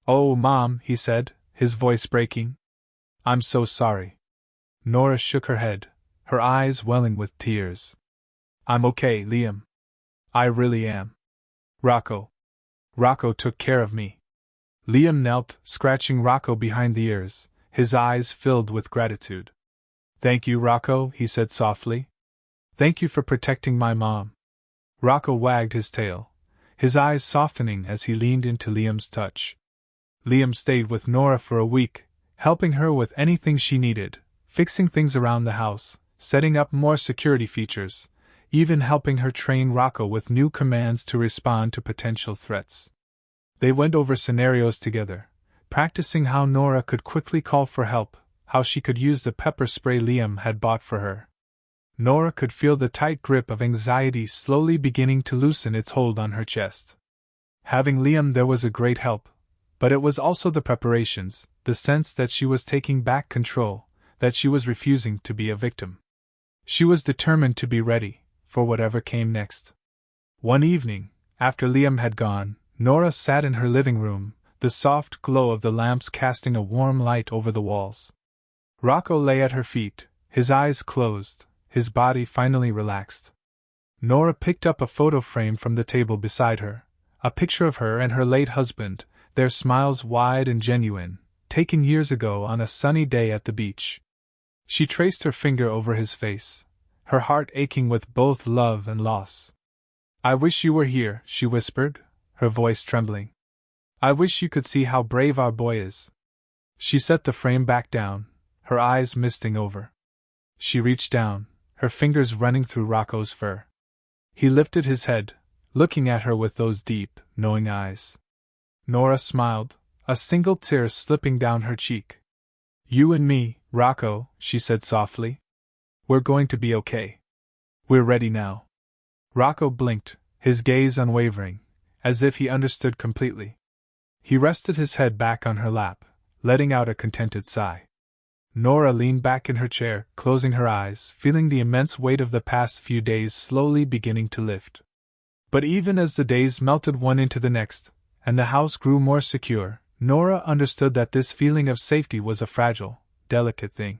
"Oh, Mom," he said, his voice breaking. "I'm so sorry." Nora shook her head, her eyes welling with tears. "I'm okay, Liam. I really am. Rocco took care of me." Liam knelt, scratching Rocco behind the ears, his eyes filled with gratitude. "Thank you, Rocco," he said softly. "Thank you for protecting my mom." Rocco wagged his tail, his eyes softening as he leaned into Liam's touch. Liam stayed with Nora for a week, helping her with anything she needed, fixing things around the house, setting up more security features, even helping her train Rocco with new commands to respond to potential threats. They went over scenarios together, practicing how Nora could quickly call for help, how she could use the pepper spray Liam had bought for her. Nora could feel the tight grip of anxiety slowly beginning to loosen its hold on her chest. Having Liam there was a great help, but it was also the preparations, the sense that she was taking back control, that she was refusing to be a victim. She was determined to be ready, for whatever came next. One evening, after Liam had gone, Nora sat in her living room, the soft glow of the lamps casting a warm light over the walls. Rocco lay at her feet, his eyes closed, his body finally relaxed. Nora picked up a photo frame from the table beside her, a picture of her and her late husband, their smiles wide and genuine, taken years ago on a sunny day at the beach. She traced her finger over his face, her heart aching with both love and loss. "I wish you were here," she whispered, her voice trembling. "I wish you could see how brave our boy is." She set the frame back down, her eyes misting over. She reached down, her fingers running through Rocco's fur. He lifted his head, looking at her with those deep, knowing eyes. Nora smiled, a single tear slipping down her cheek. "You and me, Rocco," she said softly. "We're going to be okay. We're ready now." Rocco blinked, his gaze unwavering, as if he understood completely. He rested his head back on her lap, letting out a contented sigh. Nora leaned back in her chair, closing her eyes, feeling the immense weight of the past few days slowly beginning to lift. But even as the days melted one into the next, and the house grew more secure, Nora understood that this feeling of safety was a fragile, delicate thing.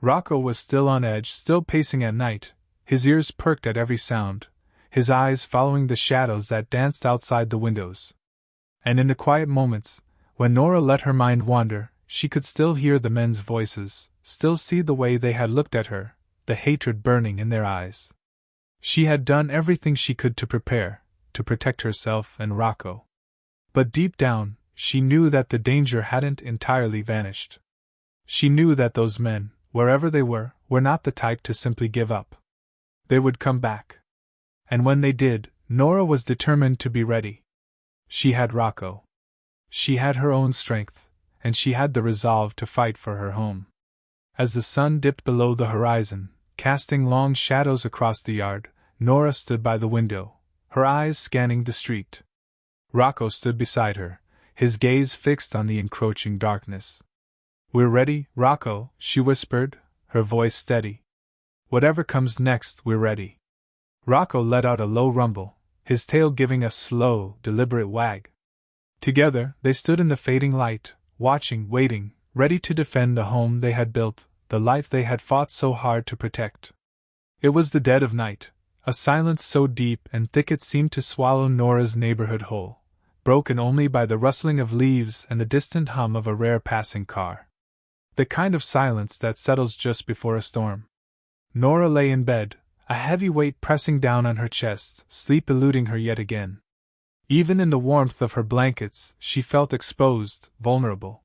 Rocco was still on edge, still pacing at night, his ears perked at every sound, his eyes following the shadows that danced outside the windows. And in the quiet moments, when Nora let her mind wander, she could still hear the men's voices, still see the way they had looked at her, the hatred burning in their eyes. She had done everything she could to prepare, to protect herself and Rocco. But deep down, she knew that the danger hadn't entirely vanished. She knew that those men, wherever they were not the type to simply give up. They would come back. And when they did, Nora was determined to be ready. She had Rocco. She had her own strength, and she had the resolve to fight for her home. As the sun dipped below the horizon, casting long shadows across the yard, Nora stood by the window, her eyes scanning the street. Rocco stood beside her, his gaze fixed on the encroaching darkness. "We're ready, Rocco," she whispered, her voice steady. "Whatever comes next, we're ready." Rocco let out a low rumble, his tail giving a slow, deliberate wag. Together, they stood in the fading light, watching, waiting, ready to defend the home they had built, the life they had fought so hard to protect. It was the dead of night, a silence so deep and thick it seemed to swallow Nora's neighborhood whole, broken only by the rustling of leaves and the distant hum of a rare passing car. The kind of silence that settles just before a storm. Nora lay in bed, a heavy weight pressing down on her chest, sleep eluding her yet again. Even in the warmth of her blankets, she felt exposed, vulnerable.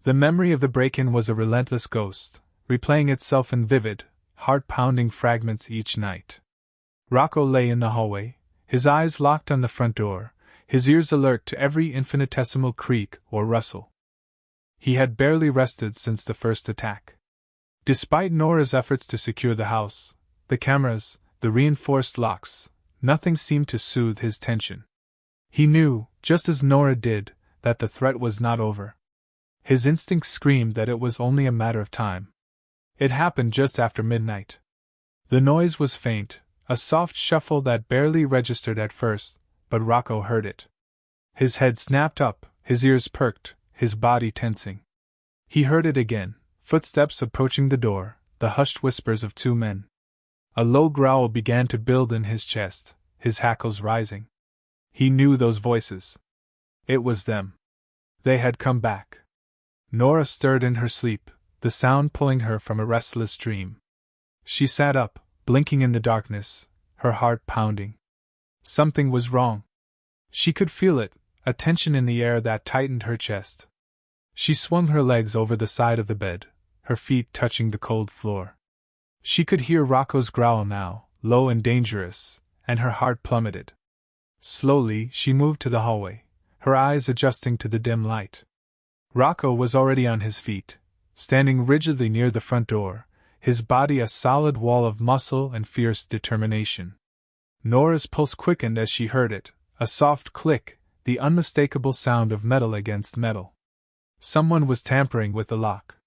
The memory of the break-in was a relentless ghost, replaying itself in vivid, heart-pounding fragments each night. Rocco lay in the hallway, his eyes locked on the front door, his ears alert to every infinitesimal creak or rustle. He had barely rested since the first attack. Despite Nora's efforts to secure the house, the cameras, the reinforced locks, nothing seemed to soothe his tension. He knew, just as Nora did, that the threat was not over. His instincts screamed that it was only a matter of time. It happened just after midnight. The noise was faint, a soft shuffle that barely registered at first, but Rocco heard it. His head snapped up, his ears perked, his body tensing. He heard it again, footsteps approaching the door, the hushed whispers of two men. A low growl began to build in his chest, his hackles rising. He knew those voices. It was them. They had come back. Nora stirred in her sleep, the sound pulling her from a restless dream. She sat up, blinking in the darkness, her heart pounding. Something was wrong. She could feel it, a tension in the air that tightened her chest. She swung her legs over the side of the bed, her feet touching the cold floor. She could hear Rocco's growl now, low and dangerous, and her heart plummeted. Slowly, she moved to the hallway, her eyes adjusting to the dim light. Rocco was already on his feet, standing rigidly near the front door, his body a solid wall of muscle and fierce determination. Nora's pulse quickened as she heard it, a soft click, the unmistakable sound of metal against metal. Someone was tampering with the lock.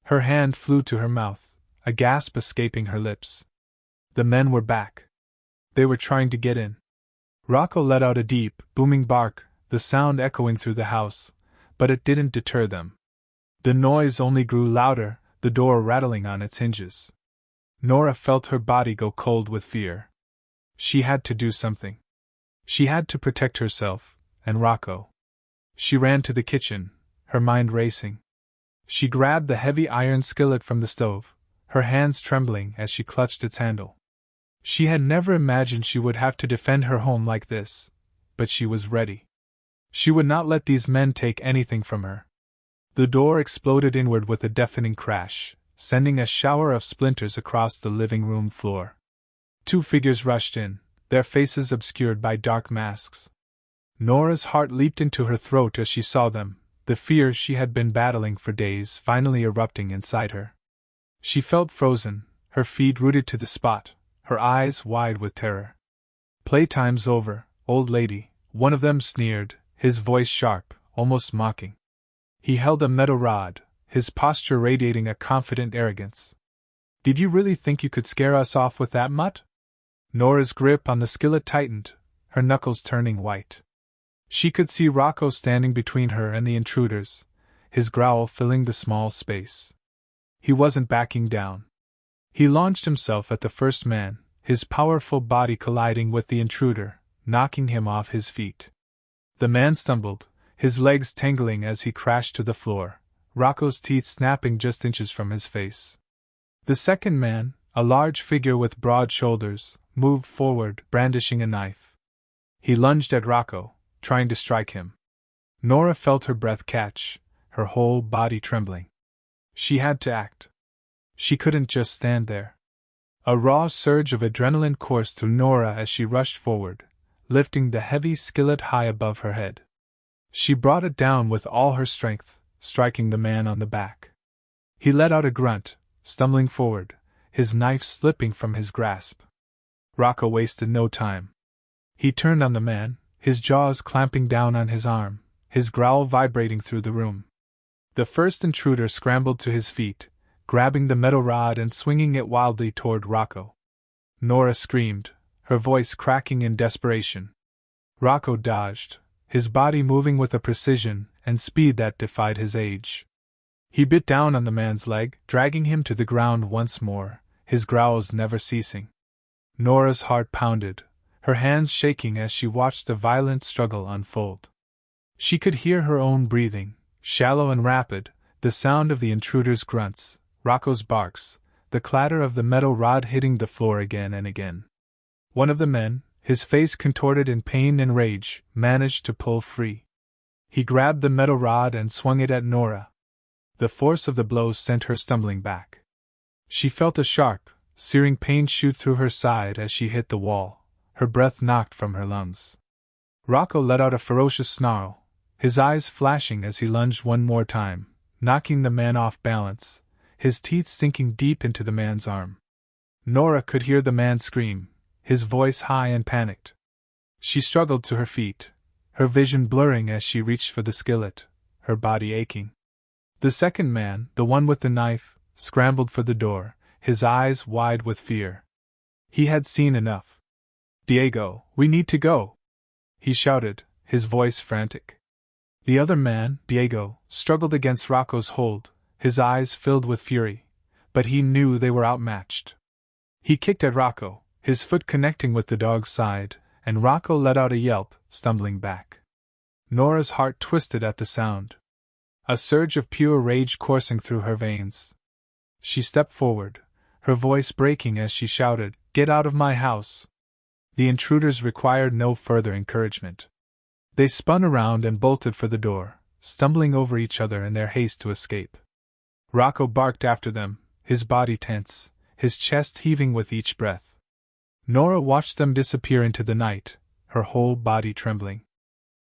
Her hand flew to her mouth, a gasp escaping her lips. The men were back. They were trying to get in. Rocco let out a deep, booming bark, the sound echoing through the house, but it didn't deter them. The noise only grew louder, the door rattling on its hinges. Nora felt her body go cold with fear. She had to do something. She had to protect herself, and Rocco. She ran to the kitchen, her mind racing. She grabbed the heavy iron skillet from the stove, her hands trembling as she clutched its handle. She had never imagined she would have to defend her home like this, but she was ready. She would not let these men take anything from her. The door exploded inward with a deafening crash, sending a shower of splinters across the living room floor. Two figures rushed in, their faces obscured by dark masks. Nora's heart leaped into her throat as she saw them, the fear she had been battling for days finally erupting inside her. She felt frozen, her feet rooted to the spot, her eyes wide with terror. "Playtime's over, old lady," one of them sneered, his voice sharp, almost mocking. He held a metal rod, his posture radiating a confident arrogance. "Did you really think you could scare us off with that mutt?" Nora's grip on the skillet tightened, her knuckles turning white. She could see Rocco standing between her and the intruders, his growl filling the small space. He wasn't backing down. He launched himself at the first man, his powerful body colliding with the intruder, knocking him off his feet. The man stumbled, his legs tangling as he crashed to the floor, Rocco's teeth snapping just inches from his face. The second man, a large figure with broad shoulders, moved forward, brandishing a knife. He lunged at Rocco, trying to strike him. Nora felt her breath catch, her whole body trembling. She had to act. She couldn't just stand there. A raw surge of adrenaline coursed through Nora as she rushed forward, lifting the heavy skillet high above her head. She brought it down with all her strength, striking the man on the back. He let out a grunt, stumbling forward, his knife slipping from his grasp. Rocco wasted no time. He turned on the man, his jaws clamping down on his arm, his growl vibrating through the room. The first intruder scrambled to his feet, grabbing the metal rod and swinging it wildly toward Rocco. Nora screamed, her voice cracking in desperation. Rocco dodged, his body moving with a precision and speed that defied his age. He bit down on the man's leg, dragging him to the ground once more, his growls never ceasing. Nora's heart pounded, her hands shaking as she watched the violent struggle unfold. She could hear her own breathing, shallow and rapid, the sound of the intruder's grunts, Rocco's barks, the clatter of the metal rod hitting the floor again and again. One of the men, his face contorted in pain and rage, managed to pull free. He grabbed the metal rod and swung it at Nora. The force of the blow sent her stumbling back. She felt a sharp, searing pain shoot through her side as she hit the wall, her breath knocked from her lungs. Rocco let out a ferocious snarl, his eyes flashing as he lunged one more time, knocking the man off balance, his teeth sinking deep into the man's arm. Nora could hear the man scream, his voice high and panicked. She struggled to her feet, her vision blurring as she reached for the skillet, her body aching. The second man, the one with the knife, scrambled for the door, his eyes wide with fear. He had seen enough. "Diego, we need to go!" he shouted, his voice frantic. The other man, Diego, struggled against Rocco's hold, his eyes filled with fury, but he knew they were outmatched. He kicked at Rocco, his foot connecting with the dog's side, and Rocco let out a yelp, stumbling back. Nora's heart twisted at the sound. A surge of pure rage coursing through her veins. She stepped forward, her voice breaking as she shouted, "Get out of my house!" The intruders required no further encouragement. They spun around and bolted for the door, stumbling over each other in their haste to escape. Rocco barked after them, his body tense, his chest heaving with each breath. Nora watched them disappear into the night, her whole body trembling.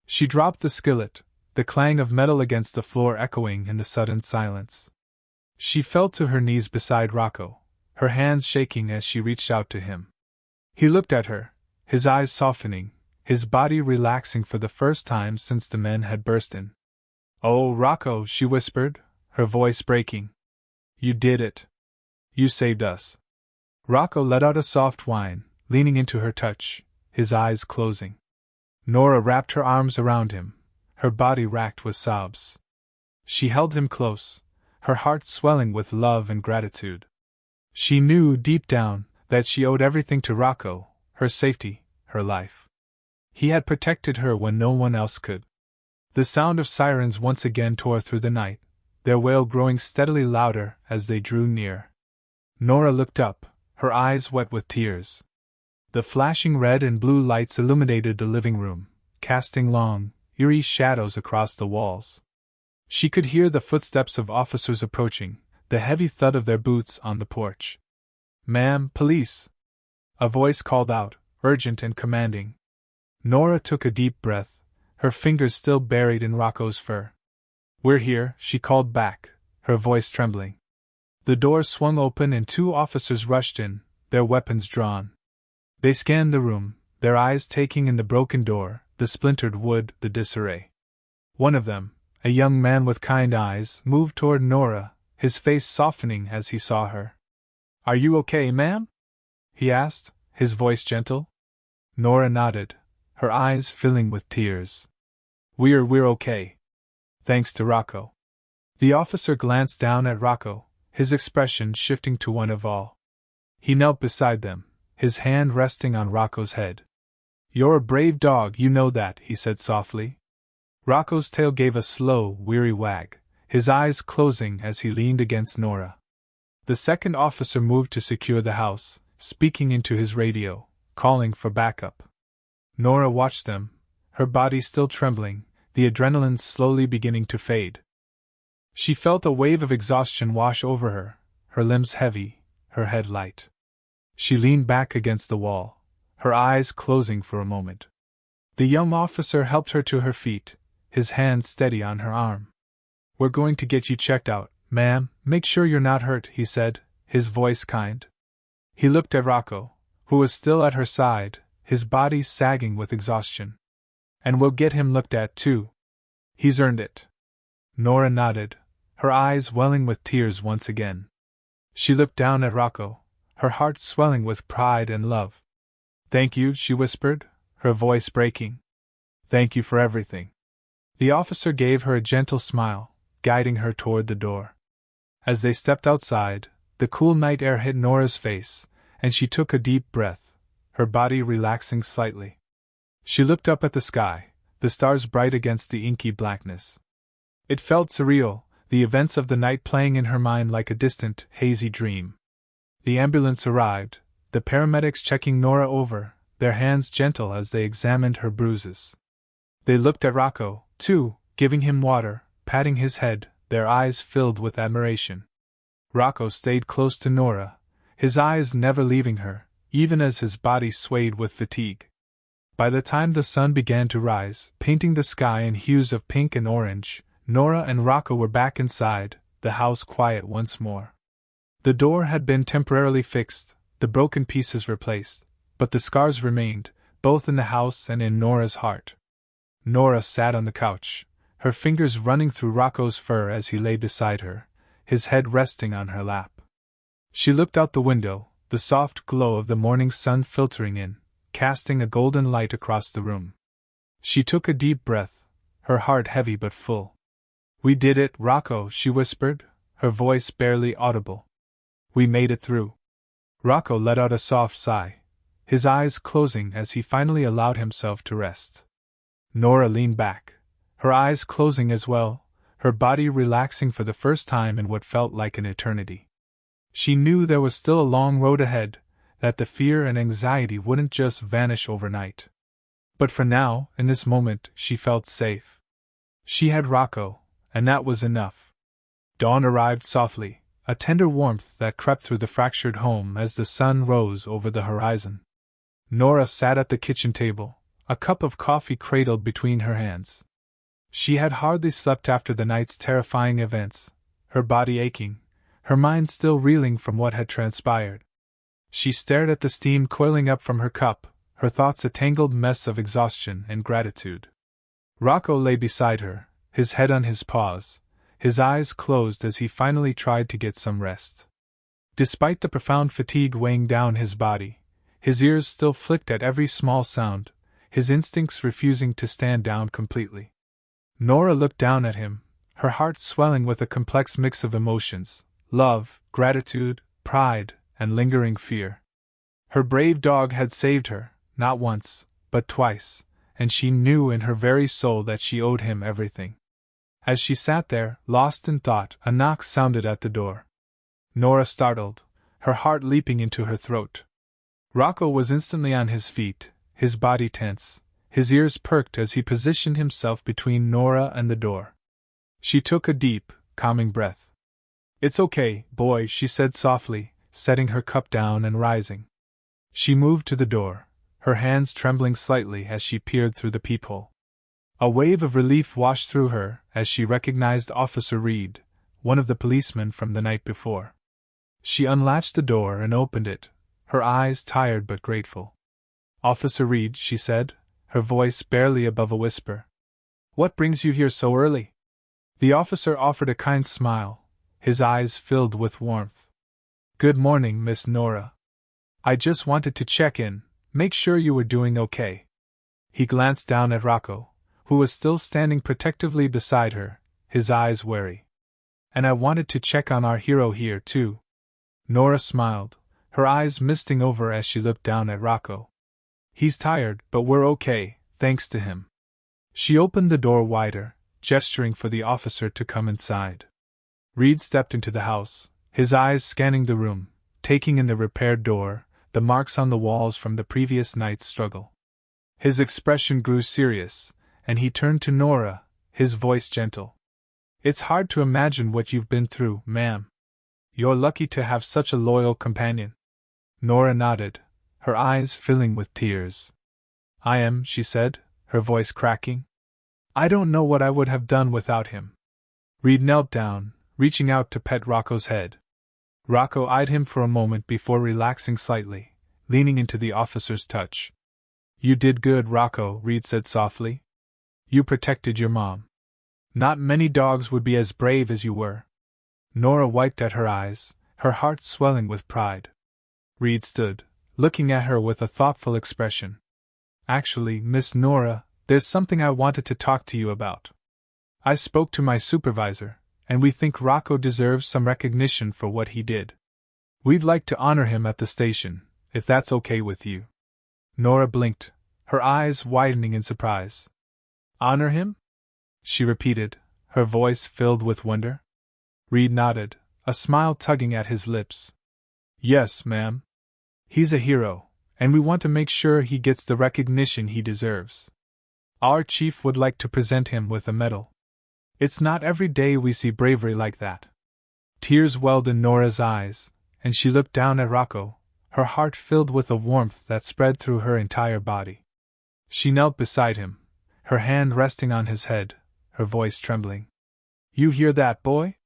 She dropped the skillet, the clang of metal against the floor echoing in the sudden silence. She fell to her knees beside Rocco, her hands shaking as she reached out to him. He looked at her, his eyes softening, his body relaxing for the first time since the men had burst in. "Oh, Rocco," she whispered, her voice breaking. "You did it. You saved us." Rocco let out a soft whine, leaning into her touch, his eyes closing. Nora wrapped her arms around him, her body racked with sobs. She held him close, her heart swelling with love and gratitude. She knew deep down that she owed everything to Rocco, her safety, her life. He had protected her when no one else could. The sound of sirens once again tore through the night, their wail growing steadily louder as they drew near. Nora looked up, her eyes wet with tears. The flashing red and blue lights illuminated the living room, casting long, eerie shadows across the walls. She could hear the footsteps of officers approaching, the heavy thud of their boots on the porch. "Ma'am, police!" a voice called out, urgent and commanding. Nora took a deep breath, her fingers still buried in Rocco's fur. "We're here," she called back, her voice trembling. The door swung open and two officers rushed in, their weapons drawn. They scanned the room, their eyes taking in the broken door, the splintered wood, the disarray. One of them, a young man with kind eyes, moved toward Nora, his face softening as he saw her. "Are you okay, ma'am?" he asked, his voice gentle. Nora nodded, her eyes filling with tears. We're okay. Thanks to Rocco." The officer glanced down at Rocco, his expression shifting to one of awe. He knelt beside them, his hand resting on Rocco's head. "You're a brave dog, you know that," he said softly. Rocco's tail gave a slow, weary wag, his eyes closing as he leaned against Nora. The second officer moved to secure the house, speaking into his radio, calling for backup. Nora watched them, her body still trembling, the adrenaline slowly beginning to fade. She felt a wave of exhaustion wash over her, her limbs heavy, her head light. She leaned back against the wall, her eyes closing for a moment. The young officer helped her to her feet, his hand steady on her arm. "We're going to get you checked out, ma'am, make sure you're not hurt," he said, his voice kind. He looked at Rocco, who was still at her side, his body sagging with exhaustion. And we'll get him looked at too. He's earned it. Nora nodded, her eyes welling with tears once again. She looked down at Rocco, her heart swelling with pride and love. Thank you, she whispered, her voice breaking. Thank you for everything. The officer gave her a gentle smile, guiding her toward the door. As they stepped outside, the cool night air hit Nora's face, and she took a deep breath, her body relaxing slightly. She looked up at the sky, the stars bright against the inky blackness. It felt surreal, the events of the night playing in her mind like a distant, hazy dream. The ambulance arrived, the paramedics checking Nora over, their hands gentle as they examined her bruises. They looked at Rocco, too, giving him water, patting his head, their eyes filled with admiration. Rocco stayed close to Nora, his eyes never leaving her, even as his body swayed with fatigue. By the time the sun began to rise, painting the sky in hues of pink and orange, Nora and Rocco were back inside, the house quiet once more. The door had been temporarily fixed, the broken pieces replaced, but the scars remained, both in the house and in Nora's heart. Nora sat on the couch, her fingers running through Rocco's fur as he lay beside her, his head resting on her lap. She looked out the window, the soft glow of the morning sun filtering in, casting a golden light across the room. She took a deep breath, her heart heavy but full. We did it, Rocco, she whispered, her voice barely audible. We made it through. Rocco let out a soft sigh, his eyes closing as he finally allowed himself to rest. Nora leaned back, her eyes closing as well, her body relaxing for the first time in what felt like an eternity. She knew there was still a long road ahead, that the fear and anxiety wouldn't just vanish overnight. But for now, in this moment, she felt safe. She had Rocco, and that was enough. Dawn arrived softly, a tender warmth that crept through the fractured home as the sun rose over the horizon. Nora sat at the kitchen table, a cup of coffee cradled between her hands. She had hardly slept after the night's terrifying events, her body aching, her mind still reeling from what had transpired. She stared at the steam coiling up from her cup, her thoughts a tangled mess of exhaustion and gratitude. Rocco lay beside her, his head on his paws, his eyes closed as he finally tried to get some rest. Despite the profound fatigue weighing down his body, his ears still flicked at every small sound, his instincts refusing to stand down completely. Nora looked down at him, her heart swelling with a complex mix of emotions: love, gratitude, pride, and lingering fear. Her brave dog had saved her, not once, but twice, and she knew in her very soul that she owed him everything. As she sat there, lost in thought, a knock sounded at the door. Nora startled, her heart leaping into her throat. Rocco was instantly on his feet, his body tense, his ears perked as he positioned himself between Nora and the door. She took a deep, calming breath. "It's okay, boy," she said softly, setting her cup down and rising. She moved to the door, her hands trembling slightly as she peered through the peephole. A wave of relief washed through her as she recognized Officer Reed, one of the policemen from the night before. She unlatched the door and opened it, her eyes tired but grateful. "Officer Reed," she said, her voice barely above a whisper. "What brings you here so early?" The officer offered a kind smile, his eyes filled with warmth. "Good morning, Miss Nora. I just wanted to check in, make sure you were doing okay." He glanced down at Rocco, who was still standing protectively beside her, his eyes wary. "And I wanted to check on our hero here, too." Nora smiled, her eyes misting over as she looked down at Rocco. "He's tired, but we're okay, thanks to him." She opened the door wider, gesturing for the officer to come inside. Reed stepped into the house, his eyes scanning the room, taking in the repaired door, the marks on the walls from the previous night's struggle. His expression grew serious, and he turned to Nora, his voice gentle. "It's hard to imagine what you've been through, ma'am. You're lucky to have such a loyal companion." Nora nodded, her eyes filling with tears. "I am," she said, her voice cracking. "I don't know what I would have done without him." Reed knelt down, reaching out to pet Rocco's head. Rocco eyed him for a moment before relaxing slightly, leaning into the officer's touch. You did good, Rocco, Reed said softly. You protected your mom. Not many dogs would be as brave as you were. Nora wiped at her eyes, her heart swelling with pride. Reed stood, looking at her with a thoughtful expression. Actually, Miss Nora, there's something I wanted to talk to you about. I spoke to my supervisor, and we think Rocco deserves some recognition for what he did. We'd like to honor him at the station, if that's okay with you. Nora blinked, her eyes widening in surprise. Honor him? She repeated, her voice filled with wonder. Reed nodded, a smile tugging at his lips. Yes, ma'am. He's a hero, and we want to make sure he gets the recognition he deserves. Our chief would like to present him with a medal. It's not every day we see bravery like that. Tears welled in Nora's eyes, and she looked down at Rocco, her heart filled with a warmth that spread through her entire body. She knelt beside him, her hand resting on his head, her voice trembling. You hear that, boy?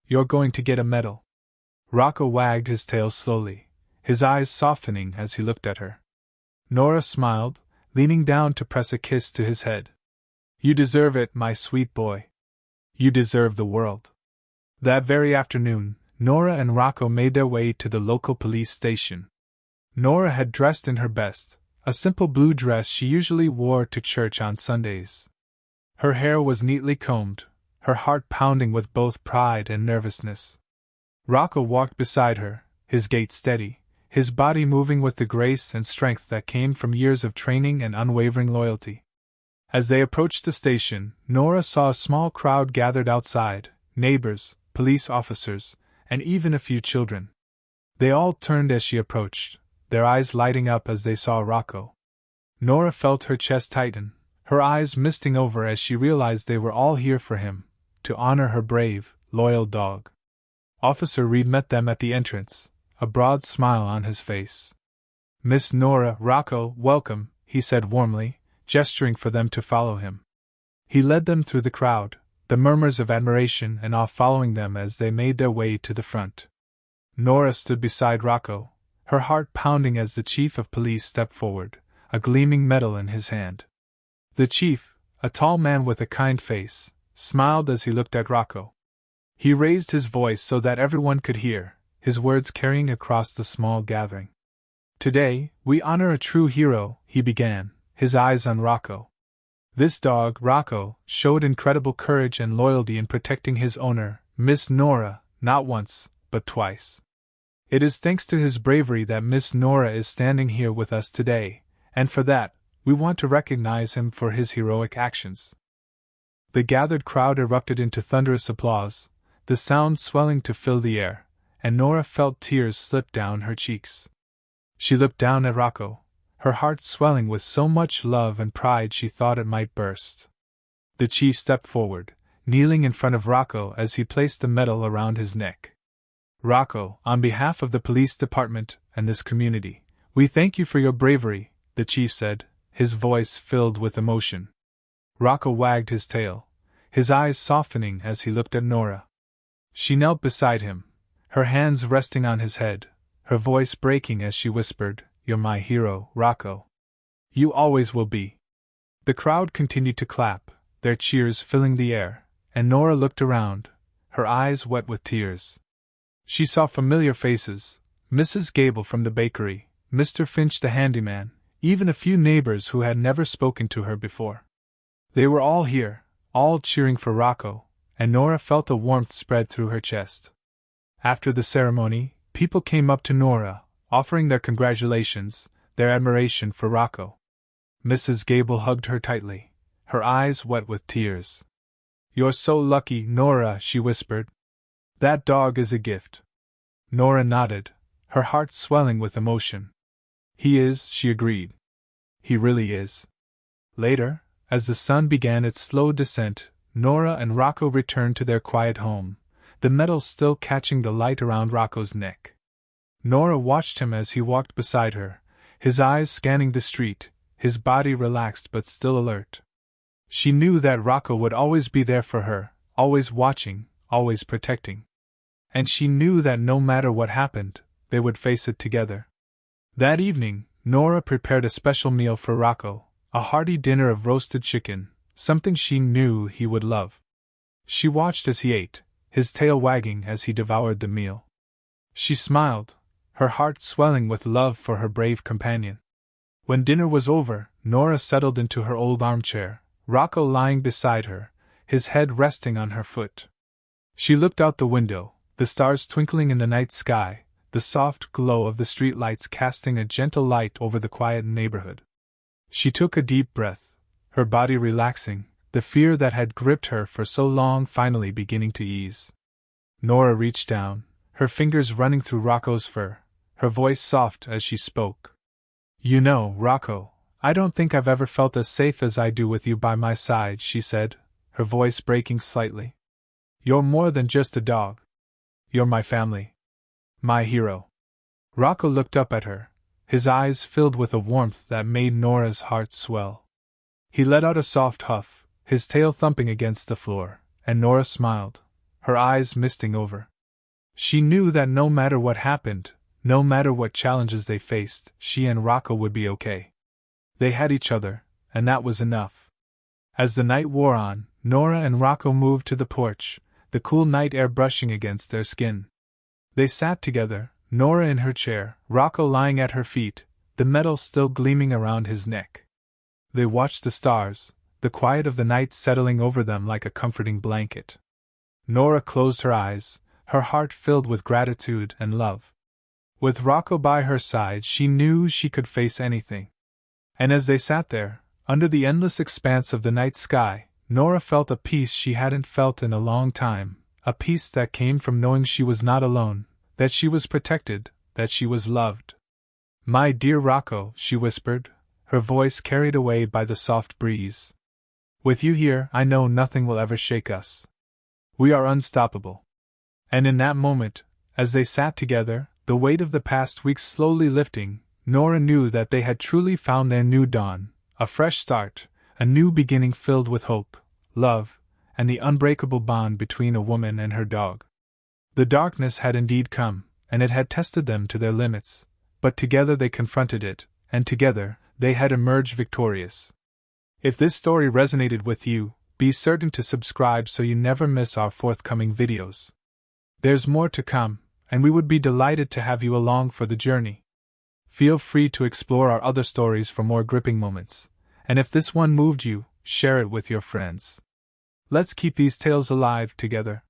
You're going to get a medal. Rocco wagged his tail slowly, his eyes softening as he looked at her. Nora smiled, leaning down to press a kiss to his head. You deserve it, my sweet boy. You deserve the world. That very afternoon, Nora and Rocco made their way to the local police station. Nora had dressed in her best, a simple blue dress she usually wore to church on Sundays. Her hair was neatly combed, her heart pounding with both pride and nervousness. Rocco walked beside her, his gait steady, his body moving with the grace and strength that came from years of training and unwavering loyalty. As they approached the station, Nora saw a small crowd gathered outside, neighbors, police officers, and even a few children. They all turned as she approached, their eyes lighting up as they saw Rocco. Nora felt her chest tighten, her eyes misting over as she realized they were all here for him, to honor her brave, loyal dog. Officer Reed met them at the entrance, a broad smile on his face. Miss Nora, Rocco, welcome, he said warmly, gesturing for them to follow him. He led them through the crowd, the murmurs of admiration and awe following them as they made their way to the front. Nora stood beside Rocco, her heart pounding as the chief of police stepped forward, a gleaming medal in his hand. The chief, a tall man with a kind face, smiled as he looked at Rocco. He raised his voice so that everyone could hear, his words carrying across the small gathering. Today, we honor a true hero, he began, his eyes on Rocco. This dog, Rocco, showed incredible courage and loyalty in protecting his owner, Miss Nora, not once, but twice. It is thanks to his bravery that Miss Nora is standing here with us today, and for that, we want to recognize him for his heroic actions. The gathered crowd erupted into thunderous applause, the sound swelling to fill the air, and Nora felt tears slip down her cheeks. She looked down at Rocco, her heart swelling with so much love and pride she thought it might burst. The chief stepped forward, kneeling in front of Rocco as he placed the medal around his neck. Rocco, on behalf of the police department and this community, we thank you for your bravery, the chief said, his voice filled with emotion. Rocco wagged his tail, his eyes softening as he looked at Nora. She knelt beside him, her hands resting on his head, her voice breaking as she whispered, You're my hero, Rocco. You always will be. The crowd continued to clap, their cheers filling the air, and Nora looked around, her eyes wet with tears. She saw familiar faces, Mrs. Gable from the bakery, Mr. Finch the handyman, even a few neighbors who had never spoken to her before. They were all here, all cheering for Rocco, and Nora felt a warmth spread through her chest. After the ceremony, people came up to Nora, offering their congratulations, their admiration for Rocco. Mrs. Gable hugged her tightly, her eyes wet with tears. You're so lucky, Nora, she whispered. That dog is a gift. Nora nodded, her heart swelling with emotion. He is, she agreed. He really is. Later, as the sun began its slow descent, Nora and Rocco returned to their quiet home, the medal still catching the light around Rocco's neck. Nora watched him as he walked beside her, his eyes scanning the street, his body relaxed but still alert. She knew that Rocco would always be there for her, always watching, always protecting. And she knew that no matter what happened, they would face it together. That evening, Nora prepared a special meal for Rocco, a hearty dinner of roasted chicken, something she knew he would love. She watched as he ate, his tail wagging as he devoured the meal. She smiled, her heart swelling with love for her brave companion. When dinner was over, Nora settled into her old armchair, Rocco lying beside her, his head resting on her foot. She looked out the window, the stars twinkling in the night sky, the soft glow of the streetlights casting a gentle light over the quiet neighborhood. She took a deep breath, her body relaxing, the fear that had gripped her for so long finally beginning to ease. Nora reached down, her fingers running through Rocco's fur, her voice soft as she spoke. "You know, Rocco, I don't think I've ever felt as safe as I do with you by my side," she said, her voice breaking slightly. "You're more than just a dog. You're my family. My hero." Rocco looked up at her, his eyes filled with a warmth that made Nora's heart swell. He let out a soft huff, his tail thumping against the floor, and Nora smiled, her eyes misting over. She knew that no matter what happened, no matter what challenges they faced, she and Rocco would be okay. They had each other, and that was enough. As the night wore on, Nora and Rocco moved to the porch, the cool night air brushing against their skin. They sat together, Nora in her chair, Rocco lying at her feet, the metal still gleaming around his neck. They watched the stars, the quiet of the night settling over them like a comforting blanket. Nora closed her eyes, her heart filled with gratitude and love. With Rocco by her side, she knew she could face anything. And as they sat there, under the endless expanse of the night sky, Nora felt a peace she hadn't felt in a long time, a peace that came from knowing she was not alone, that she was protected, that she was loved. "My dear Rocco," she whispered, her voice carried away by the soft breeze. "With you here, I know nothing will ever shake us. We are unstoppable." And in that moment, as they sat together, the weight of the past weeks slowly lifting, Nora knew that they had truly found their new dawn, a fresh start, a new beginning filled with hope, love, and the unbreakable bond between a woman and her dog. The darkness had indeed come, and it had tested them to their limits, but together they confronted it, and together, they had emerged victorious. If this story resonated with you, be certain to subscribe so you never miss our forthcoming videos. There's more to come, and we would be delighted to have you along for the journey. Feel free to explore our other stories for more gripping moments, and if this one moved you, share it with your friends. Let's keep these tales alive together.